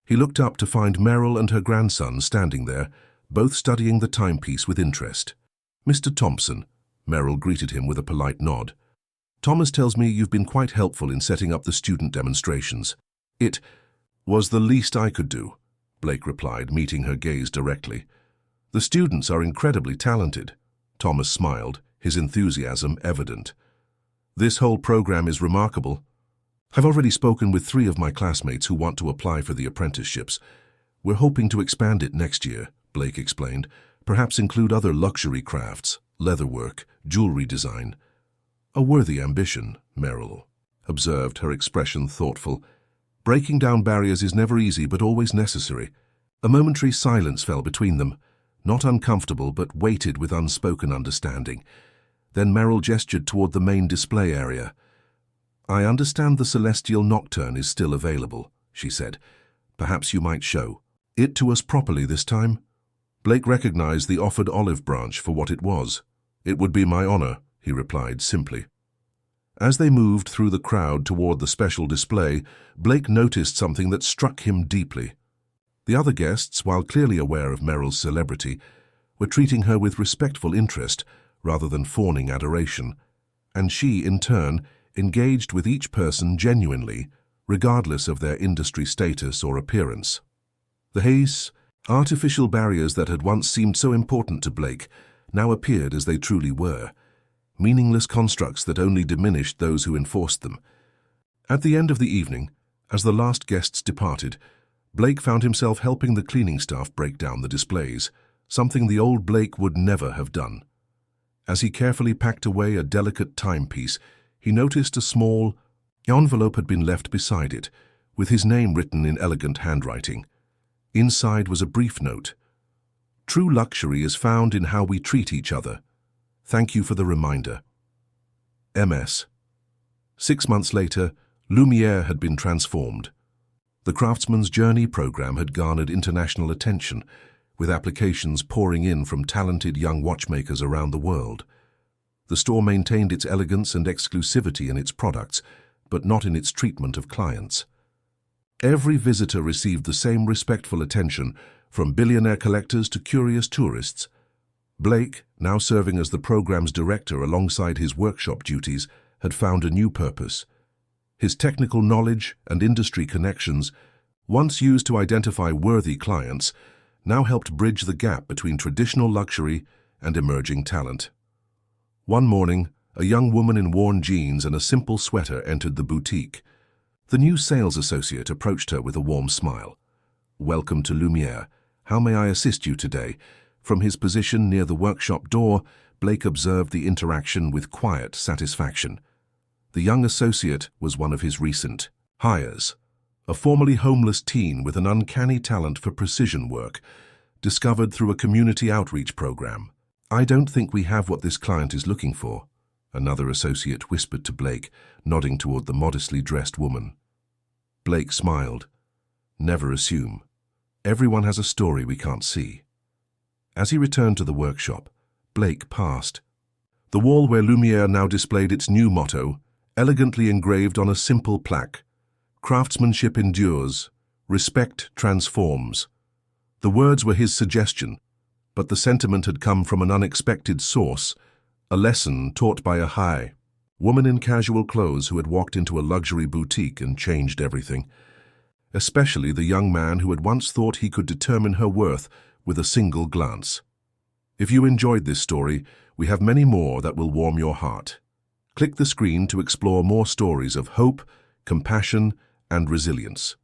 S1: He looked up to find Meryl and her grandson standing there, both studying the timepiece with interest. "Mr. Thompson," Meryl greeted him with a polite nod. "Thomas tells me you've been quite helpful in setting up the student demonstrations." "It was the least I could do," Blake replied, meeting her gaze directly. "The students are incredibly talented." Thomas smiled, his enthusiasm evident. "This whole program is remarkable. I've already spoken with 3 of my classmates who want to apply for the apprenticeships. We're hoping to expand it next year," Blake explained, "perhaps include other luxury crafts, leatherwork, jewelry design." "A worthy ambition," Meryl observed, her expression thoughtful. "Breaking down barriers is never easy but always necessary." A momentary silence fell between them, not uncomfortable but weighted with unspoken understanding. Then Meryl gestured toward the main display area. "I understand the Celestial Nocturne is still available," she said. "Perhaps you might show it to us properly this time." Blake recognized the offered olive branch for what it was. "It would be my honor," he replied simply. As they moved through the crowd toward the special display, Blake noticed something that struck him deeply. The other guests, while clearly aware of Meryl's celebrity, were treating her with respectful interest rather than fawning adoration, and she, in turn, engaged with each person genuinely, regardless of their industry status or appearance. The artificial barriers that had once seemed so important to Blake now appeared as they truly were, meaningless constructs that only diminished those who enforced them. At the end of the evening, as the last guests departed, Blake found himself helping the cleaning staff break down the displays, something the old Blake would never have done. As he carefully packed away a delicate timepiece, he noticed a small envelope had been left beside it, with his name written in elegant handwriting. Inside was a brief note. "True luxury is found in how we treat each other. Thank you for the reminder. MS." 6 months later, Lumiere had been transformed. The Craftsman's Journey program had garnered international attention, with applications pouring in from talented young watchmakers around the world. The store maintained its elegance and exclusivity in its products, but not in its treatment of clients. Every visitor received the same respectful attention, from billionaire collectors to curious tourists. Blake, now serving as the program's director alongside his workshop duties, had found a new purpose. His technical knowledge and industry connections, once used to identify worthy clients, now helped bridge the gap between traditional luxury and emerging talent. One morning, a young woman in worn jeans and a simple sweater entered the boutique. The new sales associate approached her with a warm smile. "Welcome to Lumiere. How may I assist you today?" From his position near the workshop door, Blake observed the interaction with quiet satisfaction. The young associate was one of his recent hires, a formerly homeless teen with an uncanny talent for precision work, discovered through a community outreach program. "I don't think we have what this client is looking for," another associate whispered to Blake, nodding toward the modestly dressed woman. Blake smiled. "Never assume. Everyone has a story we can't see." As he returned to the workshop, Blake passed the wall where Lumiere now displayed its new motto, elegantly engraved on a simple plaque: "Craftsmanship endures, respect transforms." The words were his suggestion, but the sentiment had come from an unexpected source, a lesson taught by a high woman in casual clothes who had walked into a luxury boutique and changed everything, especially the young man who had once thought he could determine her worth with a single glance. If you enjoyed this story, we have many more that will warm your heart. Click the screen to explore more stories of hope, compassion, and resilience.